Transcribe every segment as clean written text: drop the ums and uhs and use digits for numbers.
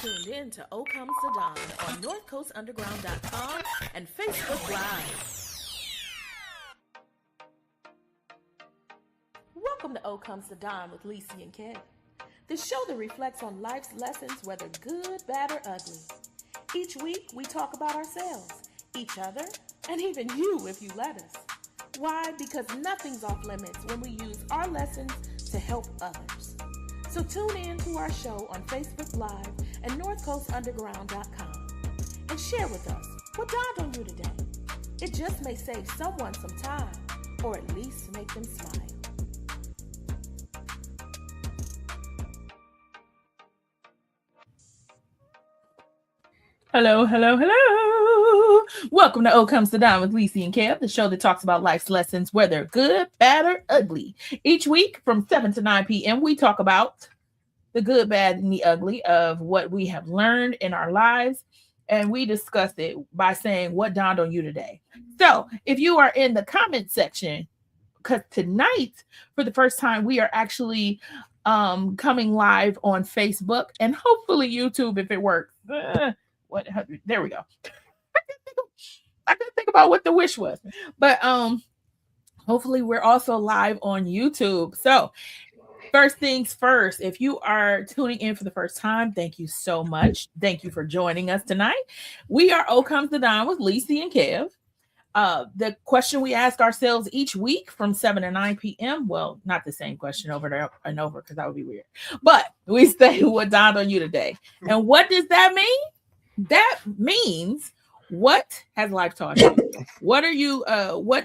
tuned in to O Comes the Dawn on NorthCoastUnderground.com and Facebook Live. Welcome to O Comes the Dawn with Lisi and Kev, the show that reflects on life's lessons, whether good, bad, or ugly. Each week, we talk about ourselves, each other, and even you if you let us. Why? Because nothing's off limits when we use our lessons to help others. So tune in to our show on Facebook Live and NorthCoastUnderground.com and share with us what dawned on you today. It just may save someone some time, or at least make them smile. Hello, hello, hello. Welcome to O Comes the Dawn with Lisi and Kev, the show that talks about life's lessons, whether good, bad, or ugly. Each week from 7 to 9 p.m., we talk about the good, bad, and the ugly of what we have learned in our lives, and we discuss it by saying what dawned on you today. So if you are in the comment section, because tonight, for the first time, we are actually coming live on Facebook and hopefully YouTube if it works. There we go. I couldn't think about what the wish was, but hopefully we're also live on YouTube. So first things first, if you are tuning in for the first time, thank you so much. Thank you for joining us tonight. We are O Comes the Dawn with Lisi and Kev. The question we ask ourselves each week from 7 to 9 p.m. Well, not the same question over and over because that would be weird. But we say what dawned on you today. And what does that mean? That means, what has life taught you? What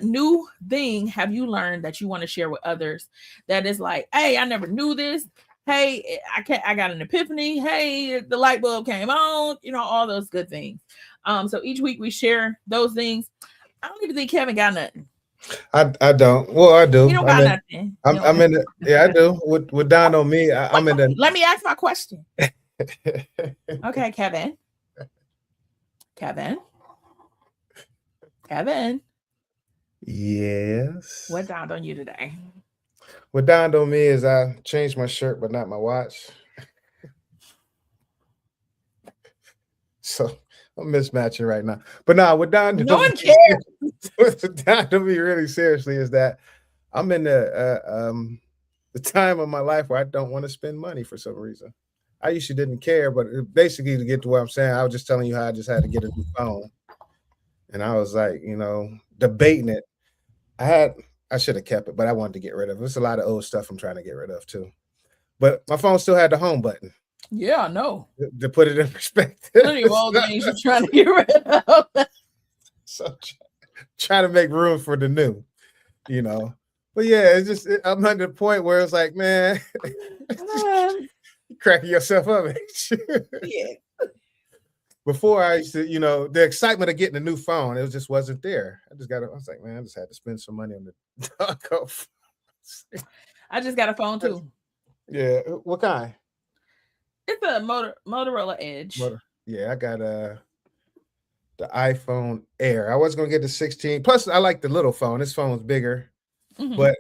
new thing have you learned that you want to share with others that is like, hey, I never knew this. Hey, I got an epiphany. Hey, the light bulb came on, all those good things. So each week we share those things. I don't even think Kevin got nothing. I don't. Well, I do. You don't got nothing. I'm in the, yeah, I do. With down on me, I'm in the. Let me ask my question. Okay, Kevin. Yes. What dawned on you today? What dawned on me is I changed my shirt, but not my watch. So I'm mismatching right now. But now, what dawned on no one cares. What dawned on me really seriously is that I'm in the time of my life where I don't want to spend money for some reason. I usually didn't care, but basically to get to what I'm saying, I was just telling you how I just had to get a new phone. And I was like, debating it. I should have kept it, but I wanted to get rid of it. There's a lot of old stuff I'm trying to get rid of too. But my phone still had the home button. Yeah, I know. To put it in perspective. Plenty of old things you're trying to get rid of. So trying to make room for the new, But yeah, it's just, I'm at the point where it's like, man, cracking yourself up. Yeah. Before I used to, the excitement of getting a new phone, it just wasn't there. I was like, man, I just had to spend some money on the doggone phone. I just got a phone too. Yeah. What kind? It's a Motorola Edge. Yeah, I got the iPhone Air. I was going to get the 16. Plus, I like the little phone. This phone's bigger. Mm-hmm. But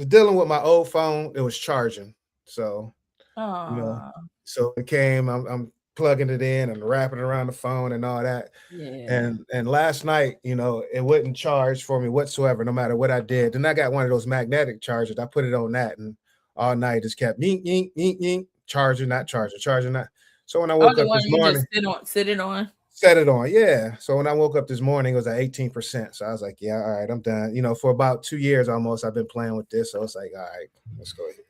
dealing with my old phone, it was charging. So, so it came, I'm plugging it in and wrapping it around the phone and all that. Yeah. And last night, it wouldn't charge for me whatsoever, no matter what I did. Then I got one of those magnetic chargers. I put it on that, and all night just kept yink, yink, yink, yink, charging, not charging, charging, not. So when I woke up this morning, set it on. Set it on, yeah. So when I woke up this morning, it was at 18%. So I was like, yeah, all right, I'm done. For about 2 years almost, I've been playing with this. So it's like, all right, let's go ahead.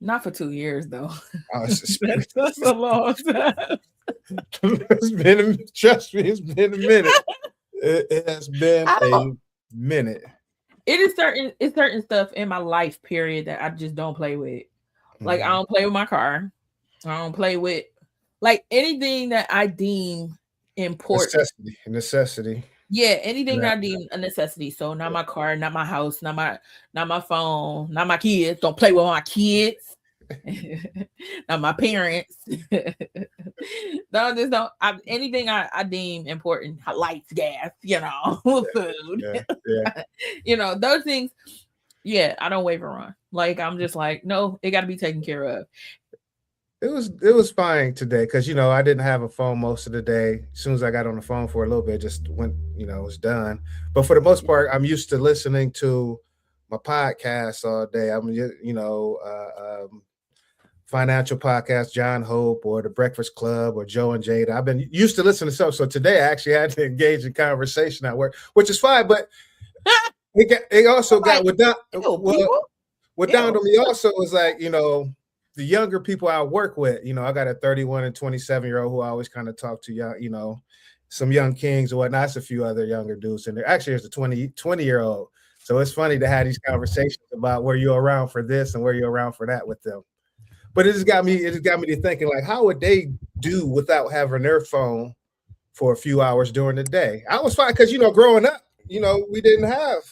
Not for 2 years though. That's a long time. Trust me, it's been a minute. It has been a minute. It is certain stuff in my life period that I just don't play with. Like I don't play with my car. I don't play with like anything that I deem important. Necessity. Yeah, anything that I deem a necessity. So not my car, not my house, not my phone, not my kids. Don't play with my kids. Not my parents. No, just don't. Anything I deem important, lights, gas, food. Yeah. Those things. Yeah, I don't waver on. Like I'm just like, no, it got to be taken care of. It was fine today because I didn't have a phone most of the day. As soon as I got on the phone for a little bit, just went, it was done. But for the most part, I'm used to listening to my podcast all day. Financial podcast, John Hope or the Breakfast Club or Joe and Jada. I've been used to listening to stuff. So today I actually had to engage in conversation at work, which is fine. But it also got what down to me also was like, the younger people I work with, I got a 31 and 27-year-old who I always kind of talk to, young, some young kings or whatnot. That's a few other younger dudes in there. Actually, there's a 20-year-old. So it's funny to have these conversations about where you're around for this and where you're around for that with them. But it just got me to thinking, like, how would they do without having their phone for a few hours during the day? I was fine because, growing up, we didn't have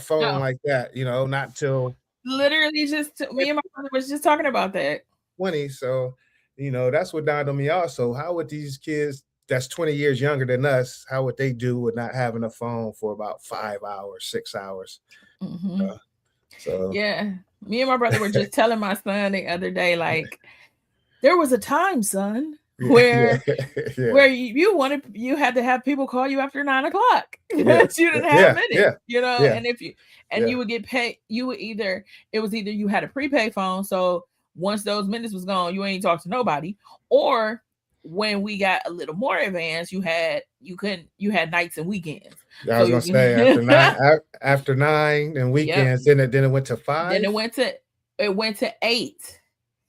phone like that, not till literally just me and my brother was just talking about that. 20. So, that's what dawned on me also. How would these kids that's 20 years younger than us, how would they do with not having a phone for about 5 hours, 6 hours? Mm-hmm. So yeah, me and my brother were just telling my son the other day, like, there was a time, son, where where you had to have people call you after 9 o'clock. You didn't have minutes, and if you would get paid, it was either you had a prepaid phone, so once those minutes was gone, you ain't talk to nobody, or when we got a little more advanced, you had nights and weekends. I was gonna say after 9 and weekends, then it went to 5. Then it went to 8.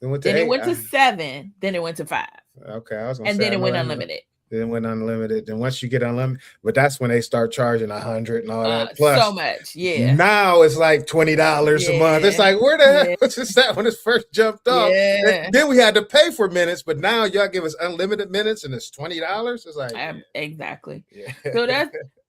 Then it went to 7. Then it went to 5. Okay, I was gonna and say, then it went unlimited. Then it went unlimited. Then once you get unlimited, but that's when they start charging 100 and all that. Plus, so much. Yeah. Now it's like $20 a month. It's like, where the hell was that when it first jumped off? Yeah. Then we had to pay for minutes, but now y'all give us unlimited minutes and it's $20. It's like exactly. Yeah. So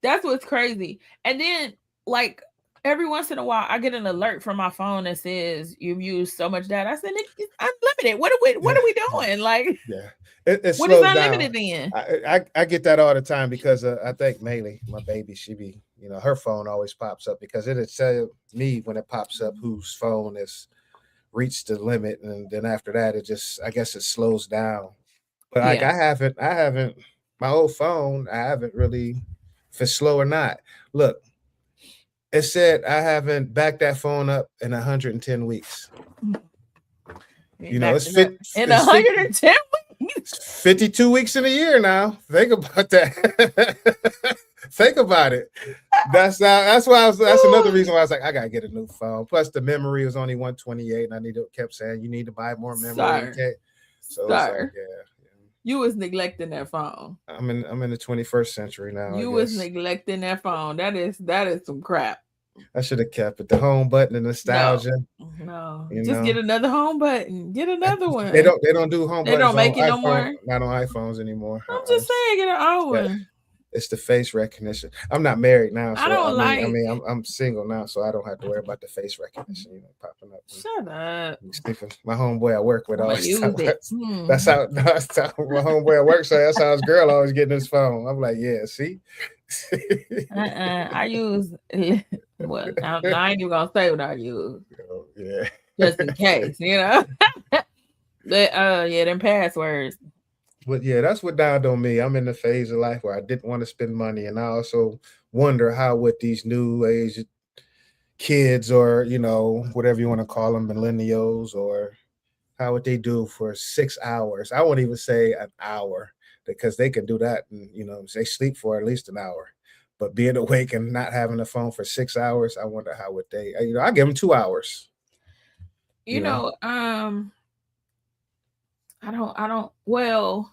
that's what's crazy. And then like every once in a while, I get an alert from my phone that says you've used so much data. I said it's unlimited. What are we doing? Like, yeah. It what is unlimited then? I get that all the time because I think mainly my baby, she be, her phone always pops up because it'll tell me when it pops up whose phone has reached the limit, and then after that I guess it slows down. But like I haven't my old phone, I haven't really, if it's slow or not. Look, it said I haven't backed that phone up in 110 weeks. It's in 110 weeks. 52 weeks in a year now. Think about that. Think about it. That's why that's another reason why I was like, I gotta get a new phone. Plus the memory was only 128, and I kept saying you need to buy more memory. So like, you was neglecting that phone. I'm in the 21st century now. You was neglecting that phone. That is some crap. I should have kept it. The home button and nostalgia. No. Just get another home button. Get another one. They don't do home buttons. They don't make it no more. Not on iPhones anymore. I'm just saying, get an old one. It's the face recognition. I'm not married now, so I'm single now, so I don't have to worry about the face recognition, popping up. Shut up. My homeboy I work with always. That's how my homeboy I work. So that's how his girl always getting his phone. I'm like, yeah, see. I use I ain't even gonna say what I use. Yeah. Just in case, them passwords. But yeah, that's what dawned on me. I'm in the phase of life where I didn't want to spend money, and I also wonder how would these new age kids, or whatever you want to call them, millennials, or how would they do for 6 hours? I won't even say an hour, because they can do that, and they sleep for at least an hour. But being awake and not having a phone for 6 hours, I wonder how would they? I give them 2 hours. I don't. Well,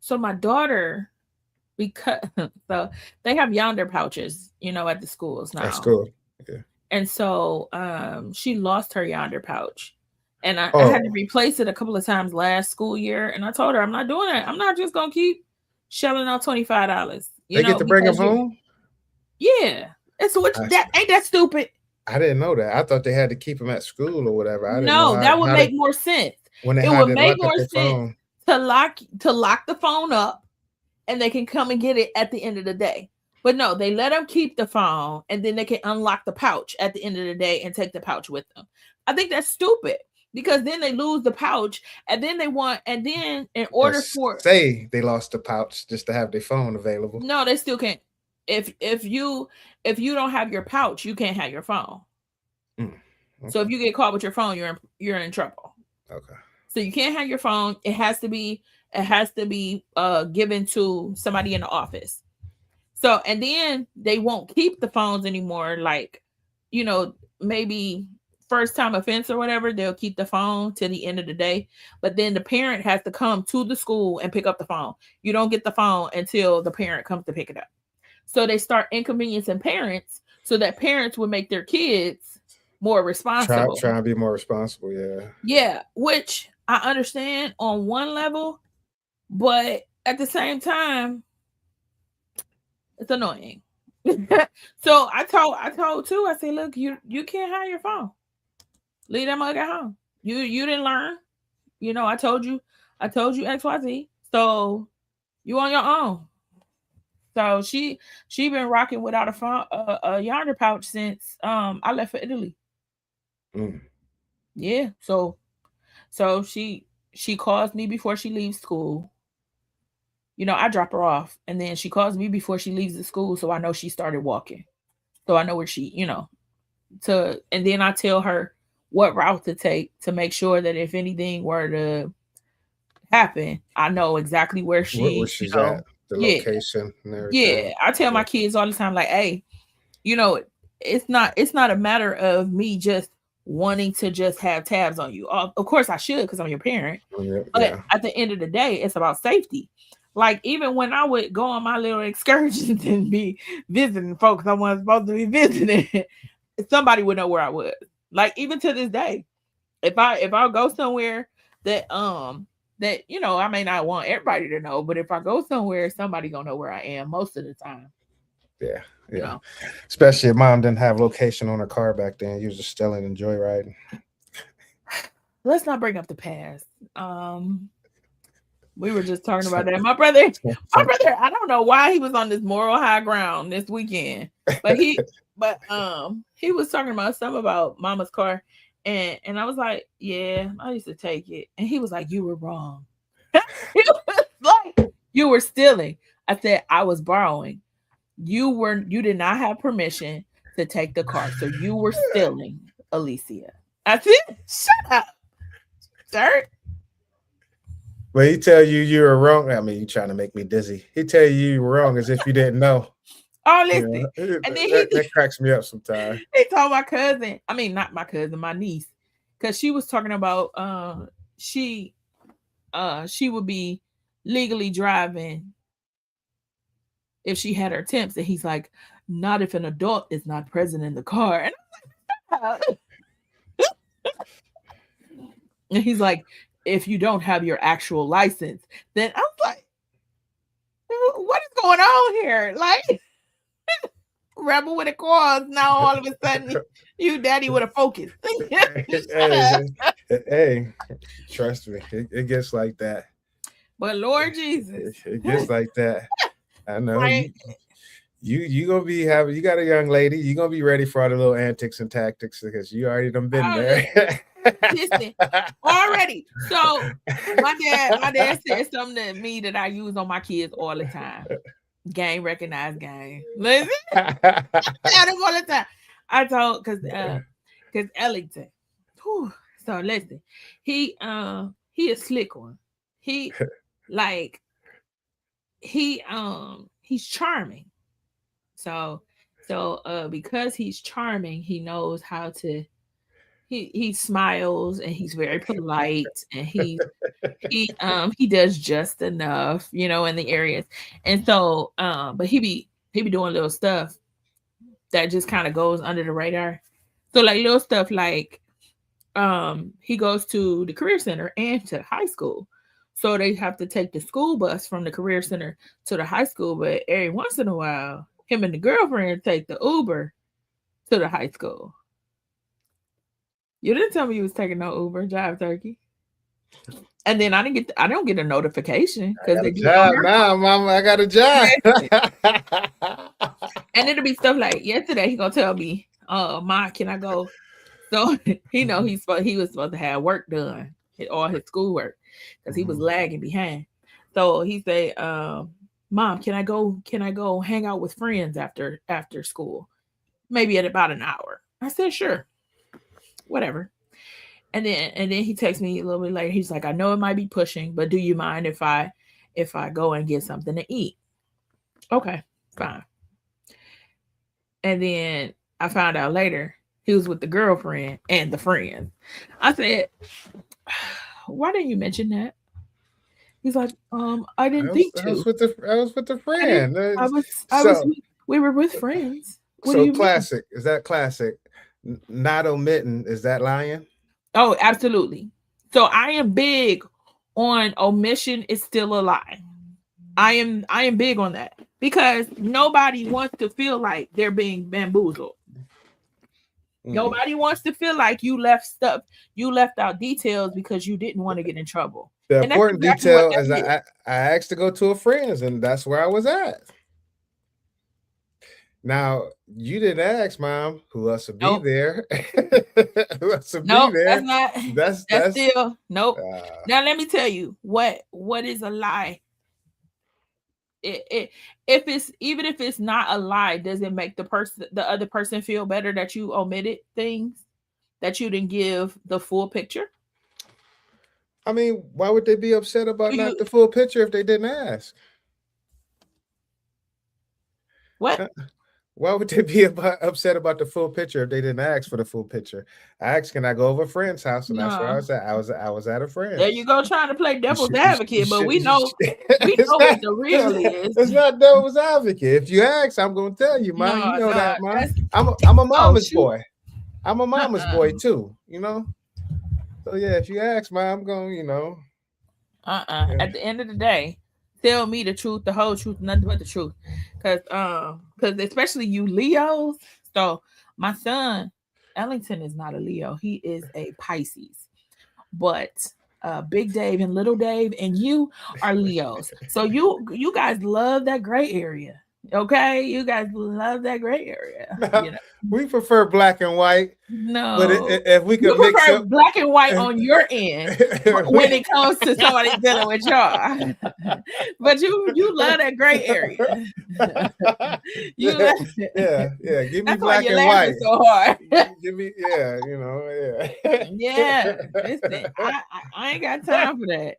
so my daughter, because so they have Yonder pouches, at the schools now. At school, okay. And so she lost her Yonder pouch. And I had to replace it a couple of times last school year. And I told her, I'm not doing that. I'm not just going to keep shelling out $25. They get to bring them home? Yeah. And so ain't that stupid? I didn't know that. I thought they had to keep them at school or whatever. That would make more sense. It would make more sense to lock the phone up, and they can come and get it at the end of the day. But no, they let them keep the phone, and then they can unlock the pouch at the end of the day and take the pouch with them. I think that's stupid. because then they lose the pouch, and then in order for say they lost the pouch just to have their phone available. No, they still can't. If you don't have your pouch, you can't have your phone. Okay. So if you get caught with your phone, you're in trouble. Okay. So you can't have your phone. It has to be given to somebody in the office. So, and then they won't keep the phones anymore. Like, maybe first time offense or whatever, they'll keep the phone till the end of the day. But then the parent has to come to the school and pick up the phone. You don't get the phone until the parent comes to pick it up. So they start inconveniencing parents so that parents would make their kids more responsible. Try and be more responsible, yeah. Yeah, which I understand on one level, but at the same time, it's annoying. So I told too, I said, look, you can't have your phone. Leave that mug at home. You didn't learn. I told you XYZ. So you on your own. So she been rocking without a phone, a Yonder pouch since I left for Italy. Yeah. So she calls me before she leaves school. I drop her off, and then she calls me before she leaves the school, so I know she started walking. So I know where she, and then I tell her what route to take to make sure that if anything were to happen, I know exactly where she's at, the location and everything. Yeah, I tell my kids all the time, like, hey, it's not a matter of me just wanting to just have tabs on you. Of course I should, because I'm your parent. But at the end of the day, it's about safety. Like, even when I would go on my little excursions and be visiting folks I wasn't supposed to be visiting, somebody would know where I was. Like, even to this day, if I go somewhere that I may not want everybody to know, but if I go somewhere, somebody gonna know where I am most of the time. Yeah. Especially if mom didn't have location on her car back then. You was just stealing and joyriding. Let's not bring up the past. We were just talking about that. My brother, I don't know why he was on this moral high ground this weekend, but he was talking about something about mama's car, and I was like, yeah, I used to take it, and he was like, you were wrong. He was like, you were stealing. I said, I was borrowing. You did not have permission to take the car, so you were stealing, Alicia. I said, shut up, sir. But he tell you were wrong. I mean, you trying to make me dizzy. He tell you were wrong as if you didn't know. Oh, listen. And then that cracks me up sometimes. He told my cousin, I mean, not my cousin, my niece, because she was talking about she would be legally driving if she had her temps. And he's like, not if an adult is not present in the car. And I'm like, and he's like, if you don't have your actual license, then I was like, what is going on here? Like, rebel with a cause. Now all of a sudden, you daddy with a focus. hey, trust me, it gets like that. But Lord Jesus, it gets like that. I know. You gonna be you got a young lady. You gonna be ready for all the little antics and tactics because you already done been there. Listen, already. So my dad said something to me that I use on my kids all the time. Gang recognized gang. Listen, I tell them all the time. I told because Ellington. Whew, so listen, he a slick one. He's charming. So because he's charming, he knows how to. He smiles and he's very polite and he does just enough, in the areas. And so but he be doing little stuff that just kind of goes under the radar. So like little stuff like he goes to the career center and to high school. So they have to take the school bus from the career center to the high school, but every once in a while, him and the girlfriend take the Uber to the high school. You didn't tell me you was taking no Uber, Jive Turkey. And then I don't get a notification because they do now, mama. I got a job. And it'll be stuff like yesterday. He gonna tell me, "Ma, can I go So he was supposed to have work done, all his schoolwork, because he was lagging behind. So he said, "Mom, can I go hang out with friends after school? Maybe at about an hour." I said, "Sure, whatever." And then he texts me a little bit later. He's like, "I know it might be pushing, but do you mind if I go and get something to eat?" Okay, fine. And then I found out later he was with the girlfriend and the friend. I said, "Why didn't you mention that?" He's like, "I didn't think to." I was with the friend. We were with friends. What do So you classic. Mean? Is that classic? Not omitting, is that lying? Oh, absolutely. So I am big on omission is still a lie. I am big on that because nobody wants to feel like they're being bamboozled. Nobody wants to feel like you left out details because you didn't want to get in trouble. The important detail is I asked to go to a friend's, and that's where I was at. Now, you didn't ask, Mom, who else would be there. Who else would be there? That's still nope. Now let me tell you what is a lie. If it's not a lie, does it make the other person feel better that you omitted things, that you didn't give the full picture? I mean, why would they be upset about not the full picture if they didn't ask? What? Why would they be upset about the full picture if they didn't ask for the full picture? I asked, can I go over a friend's house? And that's where I was at. I was at a friend. There you go, trying to play devil's advocate, but we know what the real is. It's not devil's advocate. If you ask, I'm gonna tell you, Mom. You know that, Mom. I'm a mama's boy. I'm a mama's boy too, you know. So yeah, if you ask, Mom, I'm going, you know. Yeah. At the end of the day, tell me the truth, the whole truth, nothing but the truth. Because especially you Leos. So my son, Ellington, is not a Leo. He is a Pisces. But Big Dave and Little Dave and you are Leos. So you guys love that gray area. Okay, you guys love that gray area. No, you know? We prefer black and white. No, but if we could mix up black and white on your end when it comes to somebody dealing with y'all, but you love that gray area. Yeah. Give me black and white. So hard. Give me, you know, yeah. Listen, I ain't got time for that.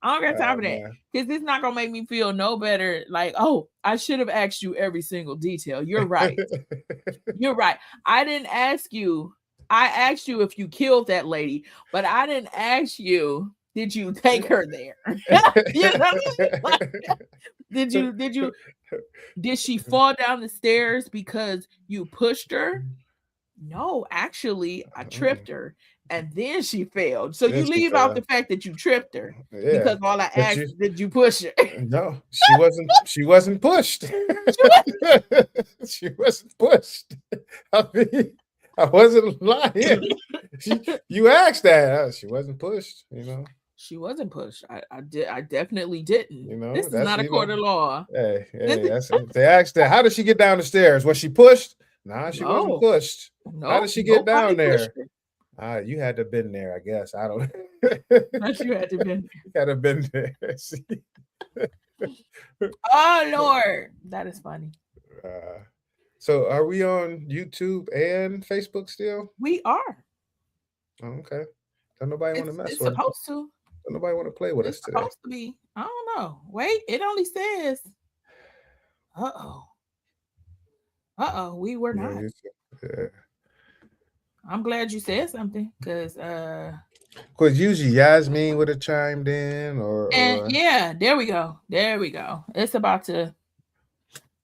I don't got time for that because it's not gonna make me feel no better. Like, oh, I should have asked you every single detail. You're right. You're right. I didn't ask you. I asked you if you killed that lady, but I didn't ask you, did you take her there? You know what I mean? Did she fall down the stairs because you pushed her? No, actually, I tripped her. And then she failed. So you leave out the fact that you tripped her because all I asked, did you push her? No, she wasn't pushed. She wasn't pushed. I mean, I wasn't lying. You asked that. She wasn't pushed, you know. She wasn't pushed. I definitely didn't. You know, this is not a court of law. Hey, they asked that. How did she get down the sters? Was she pushed? Nah, she wasn't pushed. No, how did she get down there? You had to have been there, I guess. I don't you had to have been there. You had to have been there. Oh Lord, that is funny. So are we on YouTube and Facebook still? We are. Oh, okay. Don't nobody want to mess with us. Supposed to. Don't nobody want to play with us today. Supposed to be. I don't know. Wait, it only says. We were not. Yeah. I'm glad you said something because usually Yasmin would have chimed in or yeah, there we go. It's about to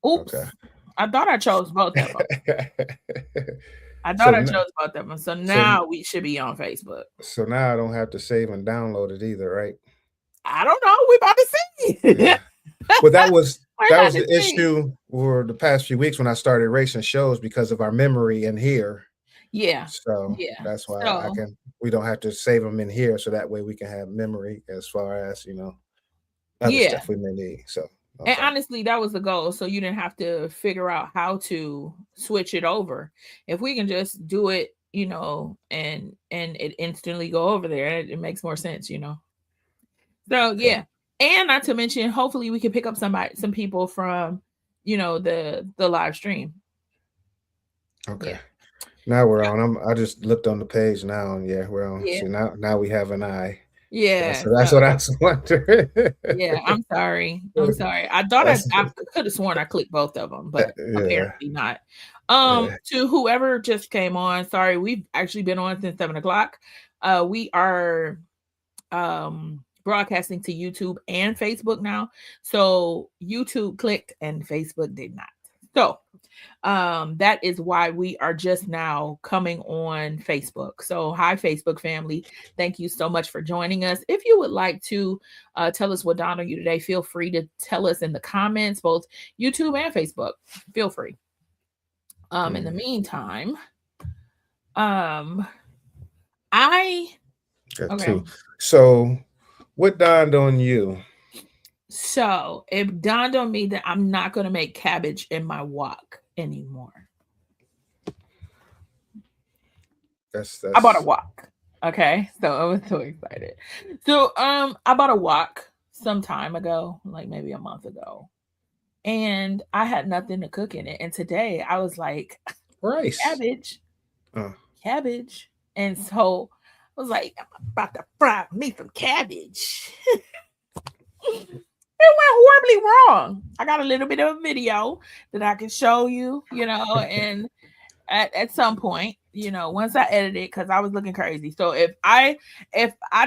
oops. Okay. I thought I chose both of them. I chose both of them. So now we should be on Facebook. So now I don't have to save and download it either, right? I don't know. We're about to see. Yeah. Well, that was the issue for the past few weeks when I started racing shows because of our memory in here. Yeah. So that's why we don't have to save them in here. So that way we can have memory as far as, you know, other stuff we may need. So. Okay. And honestly, that was the goal. So you didn't have to figure out how to switch it over. If we can just do it you know, and it instantly go over there. It makes more sense, you know. So Okay. yeah, and not to mention, hopefully we can pick up some people from, you know, the live stream. Okay. Yeah, Now we're on. I just looked on the page now, and yeah, we're on. yeah, See, now we have an eye. yeah. That's what I So was wondering. yeah, I'm sorry. I'm sorry. I thought That's I could have sworn I clicked both of them, but yeah. apparently not. Yeah. To whoever just came on, sorry, we've actually been on since 7 o'clock. We are broadcasting to YouTube and Facebook now. So YouTube clicked and Facebook did not. So that is why we are just now coming on Facebook. So hi Facebook family, thank you so much for joining us. If you would like to tell us what dawned on you today, feel free to tell us in the comments, both YouTube and Facebook. Feel free. In the meantime, I Got okay. two. So what dawned on you? So it dawned on me that I'm not going to make cabbage in my wok anymore. That's I bought a wok. Okay, so I was so excited. So I bought a wok some time ago, like maybe a month ago, and I had nothing to cook in it. And today I was like, rice. cabbage, and so I was like, I'm about to fry me some cabbage. It went horribly wrong. I got a little bit of a video that I can show you, you know, and at some point, you know, once I edit it, because I was looking crazy. So if I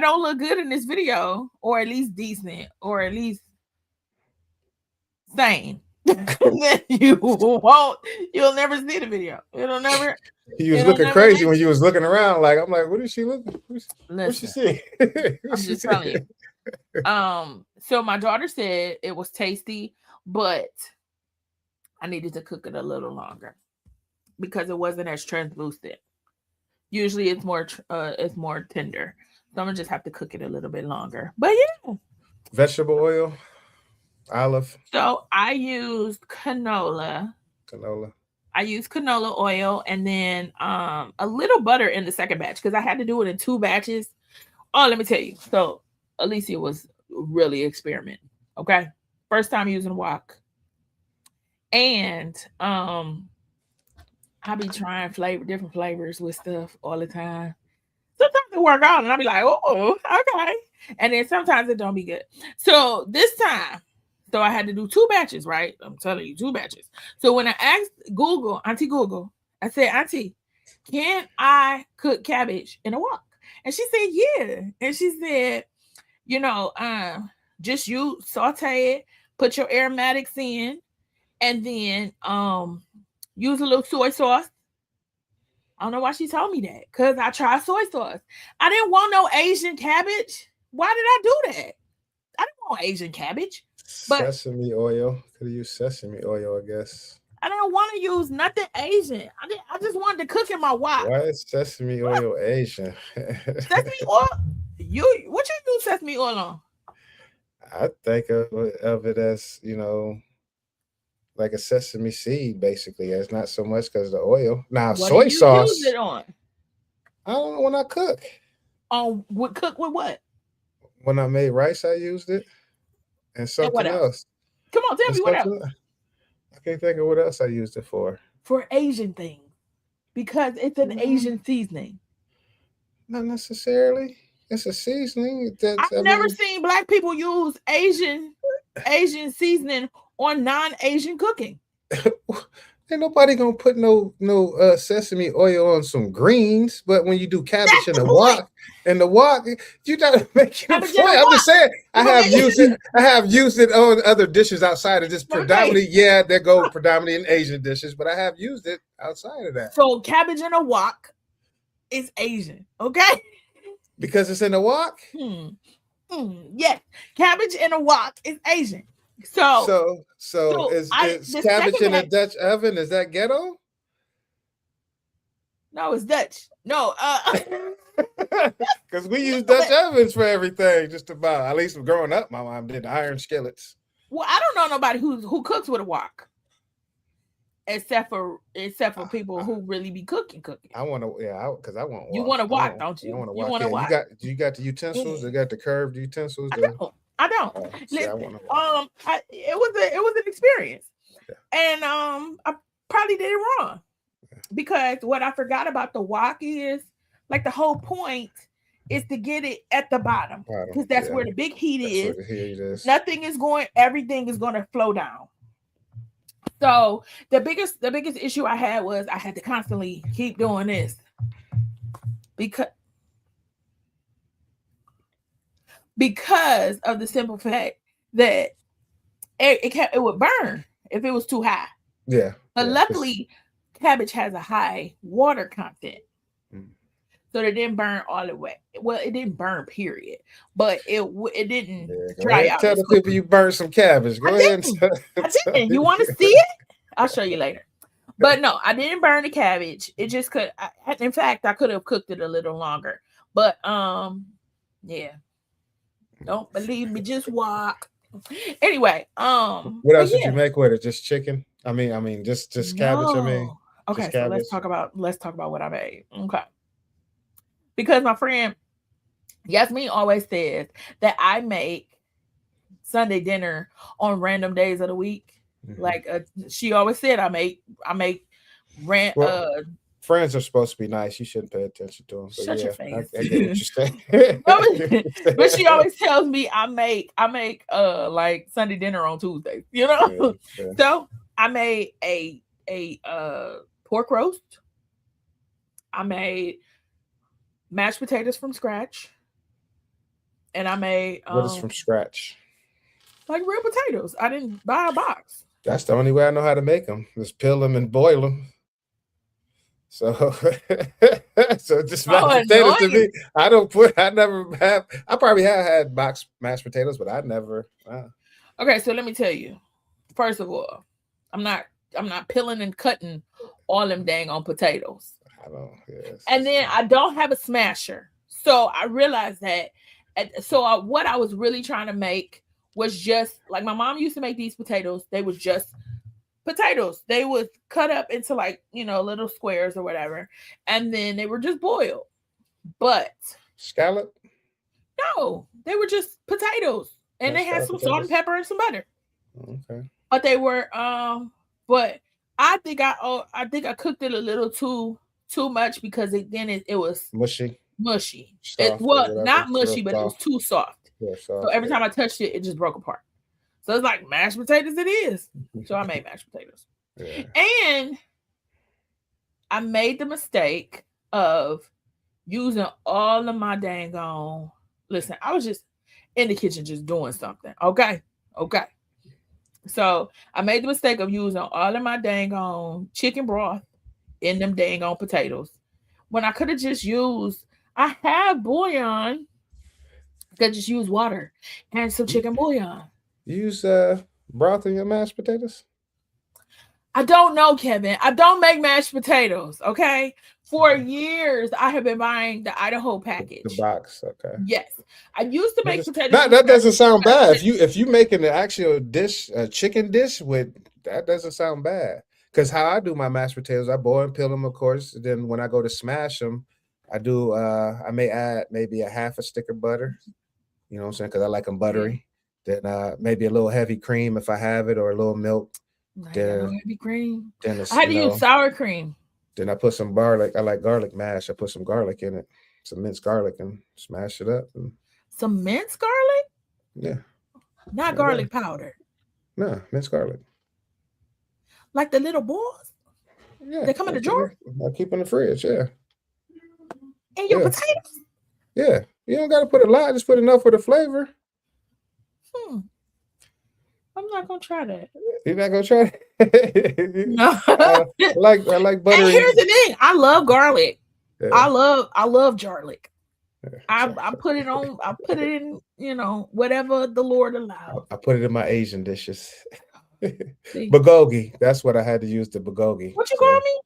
don't look good in this video, or at least decent, or at least sane, then you'll never see the video. It'll never. You was looking crazy when you was looking around. Like, I'm like, what is she looking? What's she see? I'm just telling you. So my daughter said it was tasty, but I needed to cook it a little longer because it wasn't as translucent. Usually it's more tender. So I'm gonna just have to cook it a little bit longer. But yeah. Vegetable oil, olive. So I used canola. I used canola oil and then a little butter in the second batch because I had to do it in 2 batches. Oh, let me tell you. So Alicia was really experimenting. Okay. First time using wok. And I be trying different flavors with stuff all the time. Sometimes it work out and I'll be like, oh, okay. And then sometimes it don't be good. So this time, so I had to do 2 batches, right? I'm telling you, 2 batches. So when I asked Auntie Google, I said, Auntie, can I cook cabbage in a wok? And she said, yeah. And she said, you know, just you saute it, put your aromatics in, and then use a little soy sauce. I don't know why she told me that, because I tried soy sauce. I didn't want no Asian cabbage. Why did I do that? I didn't want Asian cabbage. But sesame oil. Could have used sesame oil, I guess. I didn't want to use nothing Asian. I just wanted to cook in my wok. Why is sesame oil Asian? Sesame oil? What you use sesame oil on? I think of it as, you know, like a sesame seed, basically. It's not so much because of the oil. Now, soy sauce. Use it on? I don't know when I cook. Cook with what? When I made rice, I used it. And something else. Come on, tell me what else. I can't think of what else I used it for. For Asian things. Because it's an Asian seasoning. Not necessarily. It's a seasoning. I've never seen Black people use Asian seasoning on non-Asian cooking. Ain't nobody gonna put no sesame oil on some greens, but when you do cabbage in the wok, you gotta make your point. I'm just saying, I have used it on other dishes outside of just predominantly. Yeah, they go predominantly in Asian dishes, but I have used it outside of that. So cabbage in a wok is Asian, okay? Because it's in a wok. Yes, cabbage in a wok is Asian. So is cabbage in a Dutch oven? Is that ghetto? No, it's Dutch. No, because we use Dutch ovens for everything, just about. At least growing up, my mom did iron skillets. Well, I don't know nobody who cooks with a wok. except for people who really be cooking. I want to, because I want to. You want to wok, don't you? I want to You wok. want to Yeah, wok. you got the utensils. They got the curved utensils. I don't. Oh, see, Listen, I want to wok. it was an experience, and I probably did it wrong because what I forgot about the wok is like the whole point is to get it at the bottom because that's where the big heat is. Where the heat is. Nothing is going. Everything is going to flow down. So the biggest issue I had was I had to constantly keep doing this because of the simple fact that it would burn if it was too high. Yeah. But luckily, cabbage has a high water content. So it didn't burn all the way. Well, it didn't burn, period. But it didn't dry out. Tell the people you burned some cabbage. Go ahead. I didn't. You want to see it? I'll show you later. But no, I didn't burn the cabbage. It just could. In fact, I could have cooked it a little longer. But yeah. Don't believe me, just wok. Anyway, what else did you make with it? Just chicken? I mean, just cabbage. I mean, okay. So let's talk about what I made. Okay. Because my friend Yasmin always says that I make Sunday dinner on random days of the week. Mm-hmm. Like she always said, I make friends are supposed to be nice. You shouldn't pay attention to them. But shut your face. I get what you're saying. But she always tells me I make like Sunday dinner on Tuesdays. You know. Yeah. So I made a pork roast. I made mashed potatoes from scratch, and I made what is from scratch? Like real potatoes. I didn't buy a box. That's the only way I know how to make them. Just peel them and boil them. So just mashed potatoes to me. I probably have had box mashed potatoes, but I never. Okay, so let me tell you. First of all, I'm not peeling and cutting all them dang on potatoes. I don't. Yes. And then I don't have a smasher, so I realized that. What I was really trying to make was just like my mom used to make these potatoes. They was just potatoes. They would cut up into like, little squares or whatever. And then they were just boiled. But scallop? No, they were just potatoes. And they had some salt and pepper and some butter. Okay. But they were but I think I cooked it a little too much because it was mushy. Not mushy, but it was too soft. Yeah, so every time I touched it, it just broke apart. So it's like mashed potatoes it is. So I made mashed potatoes. Yeah. And I made the mistake of using all of my dang on. Listen, I was just in the kitchen just doing something. Okay. So I made the mistake of using all of my dang on chicken broth in them dang on potatoes. When I could have just used, I have bouillon. Could just use water and some chicken bouillon. Use broth in your mashed potatoes? I don't know, Kevin. I don't make mashed potatoes. Okay. For years, I have been buying the Idaho package. The box. Okay. Yes. I used to make potatoes. That doesn't sound bad. If you making the actual dish, a chicken dish with that doesn't sound bad. Because how I do my mashed potatoes, I boil and peel them, of course. Then when I go to smash them, I do. I may add maybe a half a stick of butter. You know what I'm saying? Because I like them buttery. Then maybe a little heavy cream if I have it, or a little milk. Then heavy cream. Then I had to use sour cream. Then I put some garlic. I like garlic mash. I put some garlic in it, some minced garlic, and smash it up. Some minced garlic? Yeah. Not garlic powder. No, minced garlic. Like the little balls? Yeah. They come in the jar? I keep in the fridge, yeah. And your potatoes? Yeah. You don't got to put a lot. Just put enough for the flavor. I'm not going to try that. You're not going to try it? No. I like butter. And here's the thing. I love garlic. Yeah. I love garlic. Yeah, I put it on. I put it in, whatever the Lord allows. I put it in my Asian dishes. Bulgogi. That's what I had to use, the bulgogi. What you call me?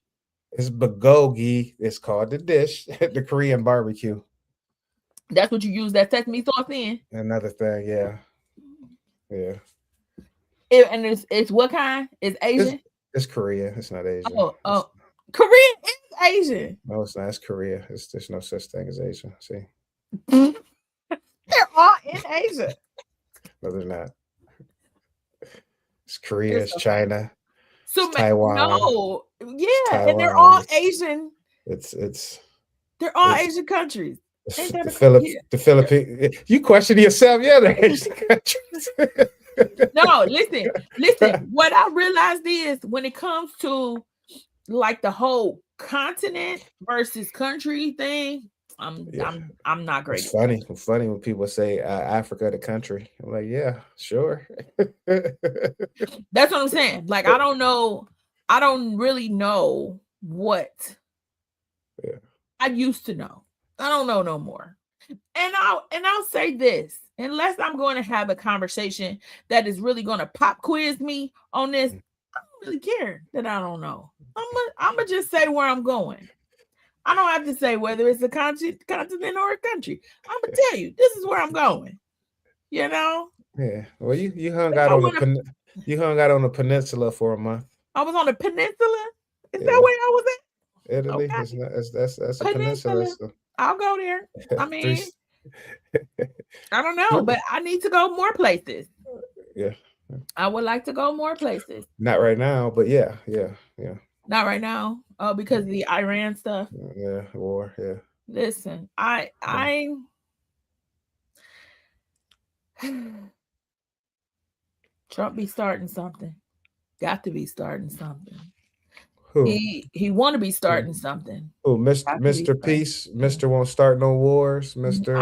It's bulgogi. It's called the dish, the Korean barbecue. That's what you use that sesame sauce in? Another thing, yeah. Yeah. And it's what kind? It's Asian? It's Korea. It's not Asia. Oh, Korea is Asian. No, it's not. It's Korea. There's no such thing as Asia. See, They're all in Asia. no, they're not. It's Korea. It's China. So Taiwan. No, yeah, Taiwan. and they're all Asian. They're all Asian countries. The Philippines. You question yourself, yeah, the Asian countries. No, listen. What I realized is when it comes to like the whole continent versus country thing, I'm not great. It's funny when people say Africa the country. I'm like, yeah, sure. That's what I'm saying. Like, I don't really know what I used to know. I don't know no more. And I'll say this, unless I'm going to have a conversation that is really going to pop quiz me on this, I don't really care that I don't know. I'm gonna just say where I'm going. I don't have to say whether it's a continent or a country. I'm gonna tell you this is where I'm going. You know? Yeah. Well, you hung out on the peninsula for a month. I was on the peninsula. Is that where I was at? Italy. Okay. That's a peninsula. So. I'll go there. I mean, I don't know, but I need to go more places. Yeah. I would like to go more places. Not right now, but yeah. Not right now. Oh, because of the Iran stuff. Yeah, war. Yeah. Listen, Trump be starting something. Got to be starting something. Who? He want to be starting something. Who? Mr. Peace. Mr. Won't start no wars. Mr.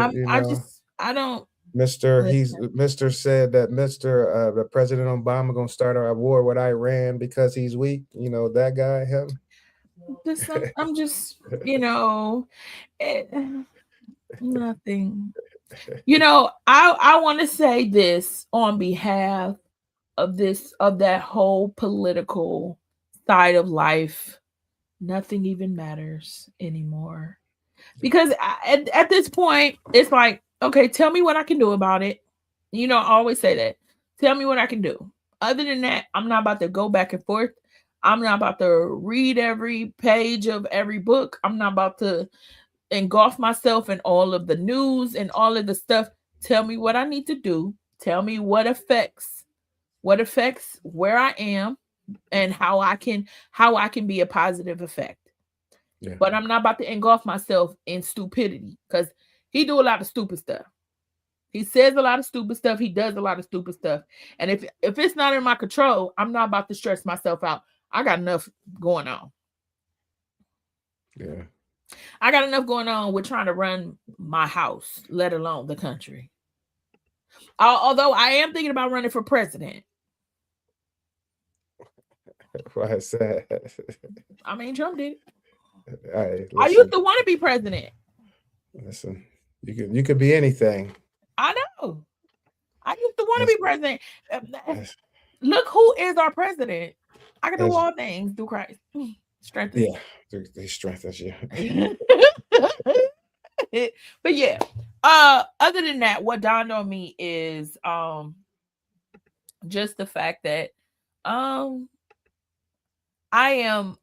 Mr. said that the President Obama gonna start a war with Iran because he's weak. You know that guy, him. I'm just, nothing. I want to say this on behalf of that whole political side of life. Nothing even matters anymore. Because at this point, it's like, okay, tell me what I can do about it. I always say that. Tell me what I can do. Other than that, I'm not about to go back and forth. I'm not about to read every page of every book. I'm not about to engulf myself in all of the news and all of the stuff. Tell me what I need to do. Tell me what affects where I am and how I can be a positive effect. Yeah. But I'm not about to engulf myself in stupidity because he do a lot of stupid stuff. He says a lot of stupid stuff. He does a lot of stupid stuff. And if it's not in my control, I'm not about to stress myself out. I got enough going on. Yeah. I got enough going on with trying to run my house, let alone the country. Although I am thinking about running for president. Why is that? I mean, Trump did it. Right, I used to want to be president. Listen, you could be anything. I know. I used to want to be president. Look who is our president. I can do all things through Christ. Strengthens. Yeah, they strengthens you. But yeah. Other than that, what dawned on me is just the fact that I am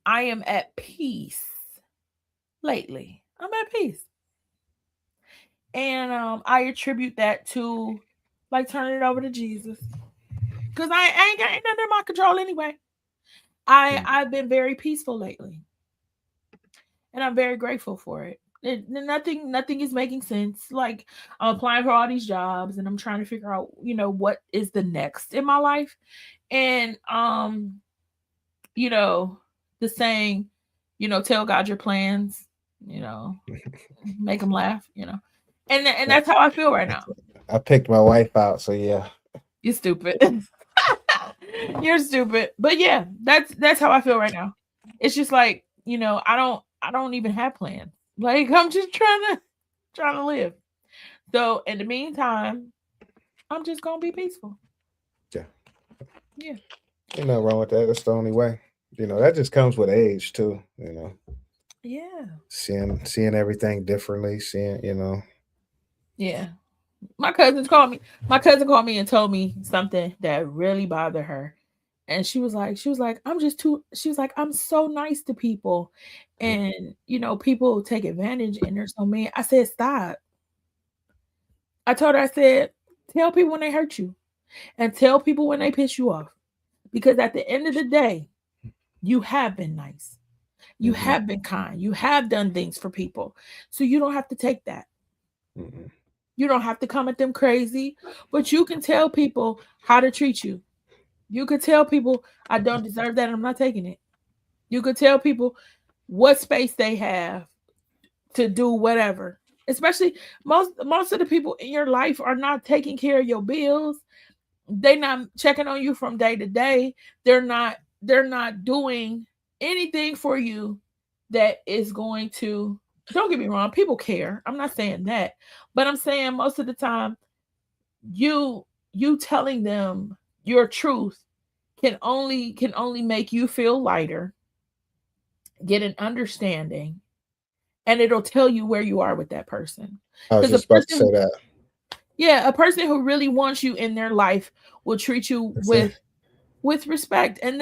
at peace lately. I'm at peace. And I attribute that to like turning it over to Jesus. Because I ain't got nothing under my control anyway. I've been very peaceful lately. And I'm very grateful for it. Nothing is making sense. Like I'm applying for all these jobs and I'm trying to figure out, what is the next in my life. And the saying, tell God your plans, make them laugh, And that's how I feel right now. I picked my wife out, so yeah. You're stupid. You're stupid. But yeah, that's how I feel right now. It's just like, I don't even have plans. Like I'm just trying to live. So in the meantime, I'm just gonna be peaceful. Yeah. Yeah. Ain't nothing wrong with that. That's the only way. That just comes with age too, Yeah. Seeing everything differently, Yeah. My cousin called me and told me something that really bothered her. And she was like, I'm so nice to people. And, people take advantage and they're so mean. I said, stop. I told her, I said, tell people when they hurt you and tell people when they piss you off. Because at the end of the day, you have been nice. You have been kind. You have done things for people. So you don't have to take that. You don't have to come at them crazy, but you can tell people how to treat you. You could tell people, I don't deserve that. I'm not taking it. You could tell people what space they have to do whatever. Especially most of the people in your life are not taking care of your bills. They're not checking on you from day to day. They're not doing anything for you that is going to, don't get me wrong, people care. I'm not saying that, but I'm saying most of the time you telling them your truth can only make you feel lighter, get an understanding, and it'll tell you where you are with that person. I was just about to say that. Yeah, a person who really wants you in their life will treat you with respect, and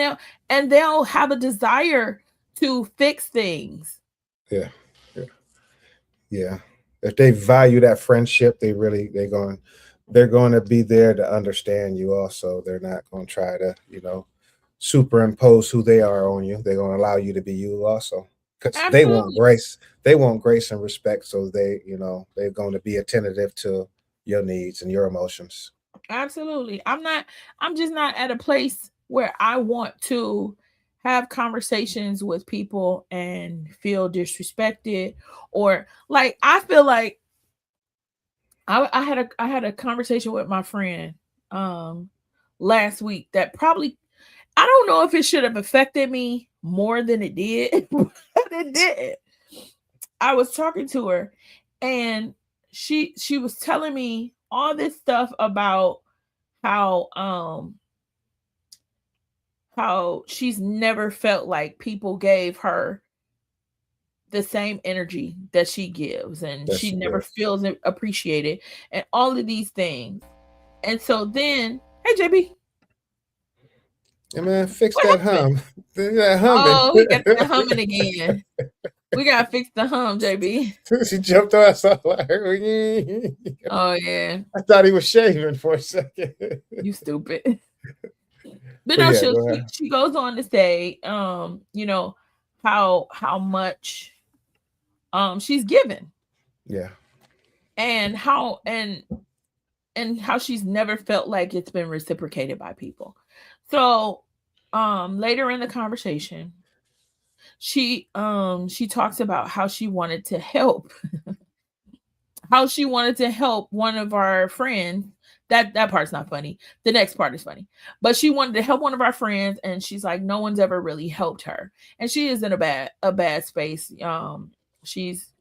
they'll have a desire to fix things. Yeah. If they value that friendship, they're going to be there to understand you. Also, they're not going to try to superimpose who they are on you. They're going to allow you to be you also, because they want grace and respect. So they're going to be attentive to your needs and your emotions. Absolutely. I'm just not at a place where I want to have conversations with people and feel disrespected, or like I feel like I had a conversation with my friend last week that probably, I don't know if it should have affected me more than it did, but it didn't. I was talking to her and she was telling me all this stuff about how she's never felt like people gave her the same energy that she gives, and she never feels appreciated, and all of these things. And so then, hey JB, hey man, fix that hum. That humming. Oh, we got that humming again. We gotta fix the hum, JB. She jumped on us all like, oh yeah. I thought he was shaving for a second. You stupid. But no, she goes on to say, how much she's given. Yeah. And how she's never felt like it's been reciprocated by people. So later in the conversation, she talks about how she wanted to help one of our friends. That part's not funny. The next part is funny. But she wanted to help one of our friends, and she's like, no one's ever really helped her. And she is in a bad space. She's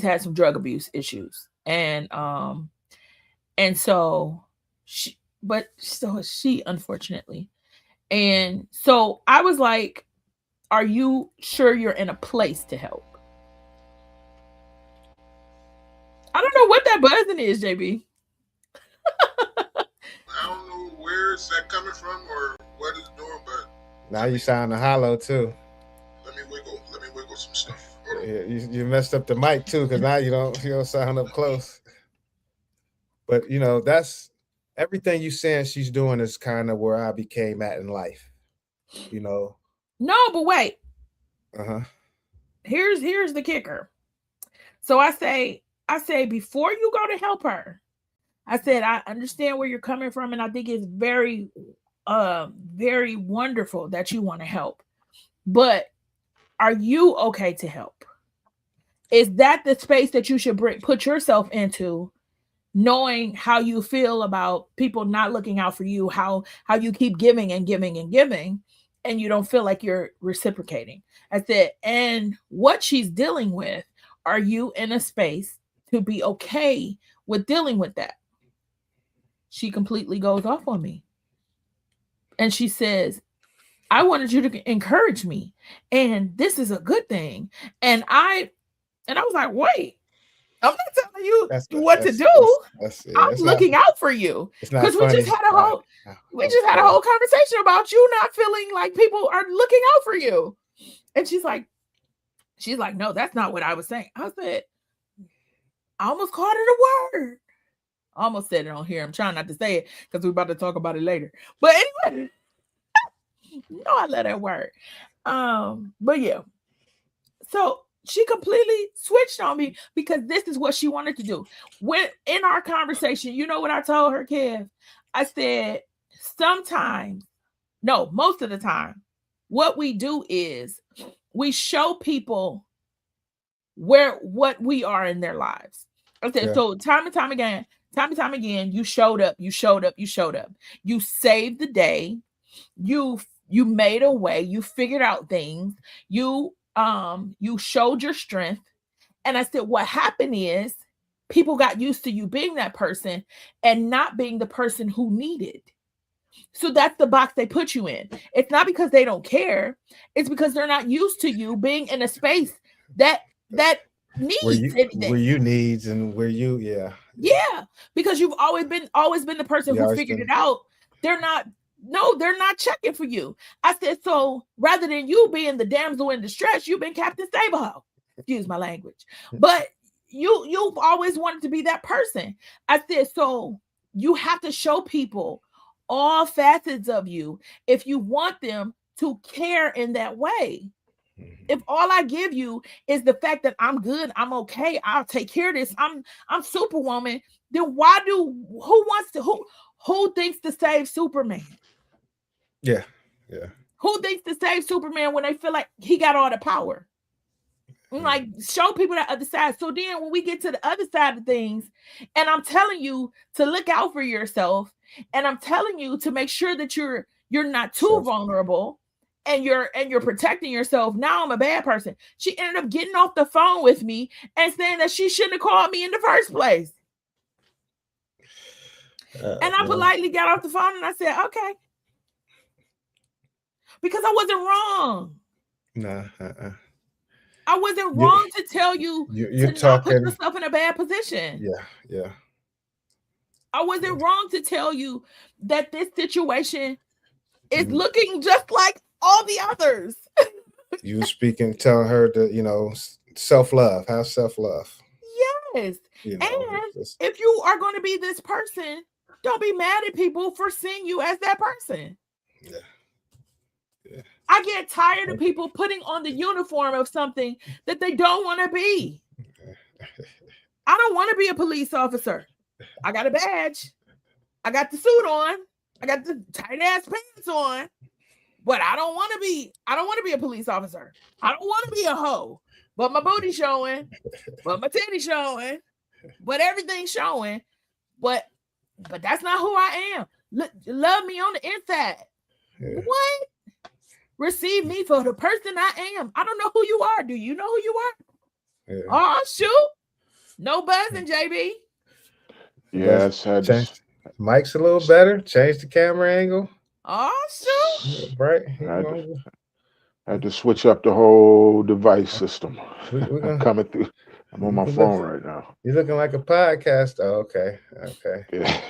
had some drug abuse issues. And so she unfortunately. And so I was like, are you sure you're in a place to help? I don't know what that buzzing is, JB. I don't know where is that coming from or what it's doing, but now you sound hollow too. Let me wiggle some stuff. Yeah, you messed up the mic too, because now you don't sound up close. But that's everything you saying she's doing is kind of where I became at in life. No, but wait. Here's the kicker. So I say, before you go to help her, I said, I understand where you're coming from, and I think it's very, very wonderful that you want to help. But are you okay to help? Is that the space that you should put yourself into, knowing how you feel about people not looking out for you, how you keep giving and giving and giving, and you don't feel like you're reciprocating? I said, and what she's dealing with, are you in a space to be okay with dealing with that? She completely goes off on me. And she says, I wanted you to encourage me, and this is a good thing. And I was like, wait, I'm not telling you what to do. I'm looking out for you. Because we just had a whole conversation about you not feeling like people are looking out for you. And she's like, no, that's not what I was saying. I said, I almost called it a word. I almost said it on here. I'm trying not to say it because we're about to talk about it later. But anyway, I love that word. But yeah. So she completely switched on me because this is what she wanted to do. When in our conversation, you know what I told her, Kev? I said, most of the time, what we do is we show people what we are in their lives. I said, so time and time again, you showed up. You saved the day. You made a way. You figured out things. You showed your strength. And I said, what happened is people got used to you being that person and not being the person who needed. So that's the box they put you in. It's not because they don't care. It's because they're not used to you being in a space that needs anything. Where you needs and where you, yeah, because you've always been the person who figured it out. They're not checking for you. I said, so rather than you being the damsel in distress, you've been Captain Save-A-Ho. Excuse my language. But you've always wanted to be that person. I said, so you have to show people all facets of you if you want them to care in that way. If all I give you is the fact that I'm good, I'm okay, I'll take care of this, I'm Superwoman, then who thinks to save Superman? Yeah. Who thinks to save Superman when they feel like he got all the power? Like, show people that other side. So then when we get to the other side of things, and I'm telling you to look out for yourself, and I'm telling you to make sure that you're not too vulnerable, and you're protecting yourself. Now I'm a bad person. She ended up getting off the phone with me and saying that she shouldn't have called me in the first place. And I politely got off the phone and I said, okay. Because I wasn't wrong. Nah. I wasn't wrong to tell you you're to not put yourself in a bad position. Yeah. I wasn't wrong to tell you that this situation is looking just like all the others. You speaking, telling her to, self-love, have self-love. Yes. And if you are going to be this person, don't be mad at people for seeing you as that person. Yeah. I get tired of people putting on the uniform of something that they don't want to be. I don't want to be a police officer. I got a badge. I got the suit on. I got the tight ass pants on. But I don't want to be a police officer. I don't want to be a hoe. But my booty showing. But my titty showing. But everything's showing. But that's not who I am. Love me on the inside. Yeah. What? Receive me for the person I am. I don't know who you are. Do you know who you are? Yeah. Oh, shoot. No buzzing, JB. Yes. Mike's a little better. Change the camera angle. Oh, shoot. Right. I had to switch up the whole device system. I'm coming through. I'm on my phone right now. You're looking like a podcast. Oh, okay. Yeah.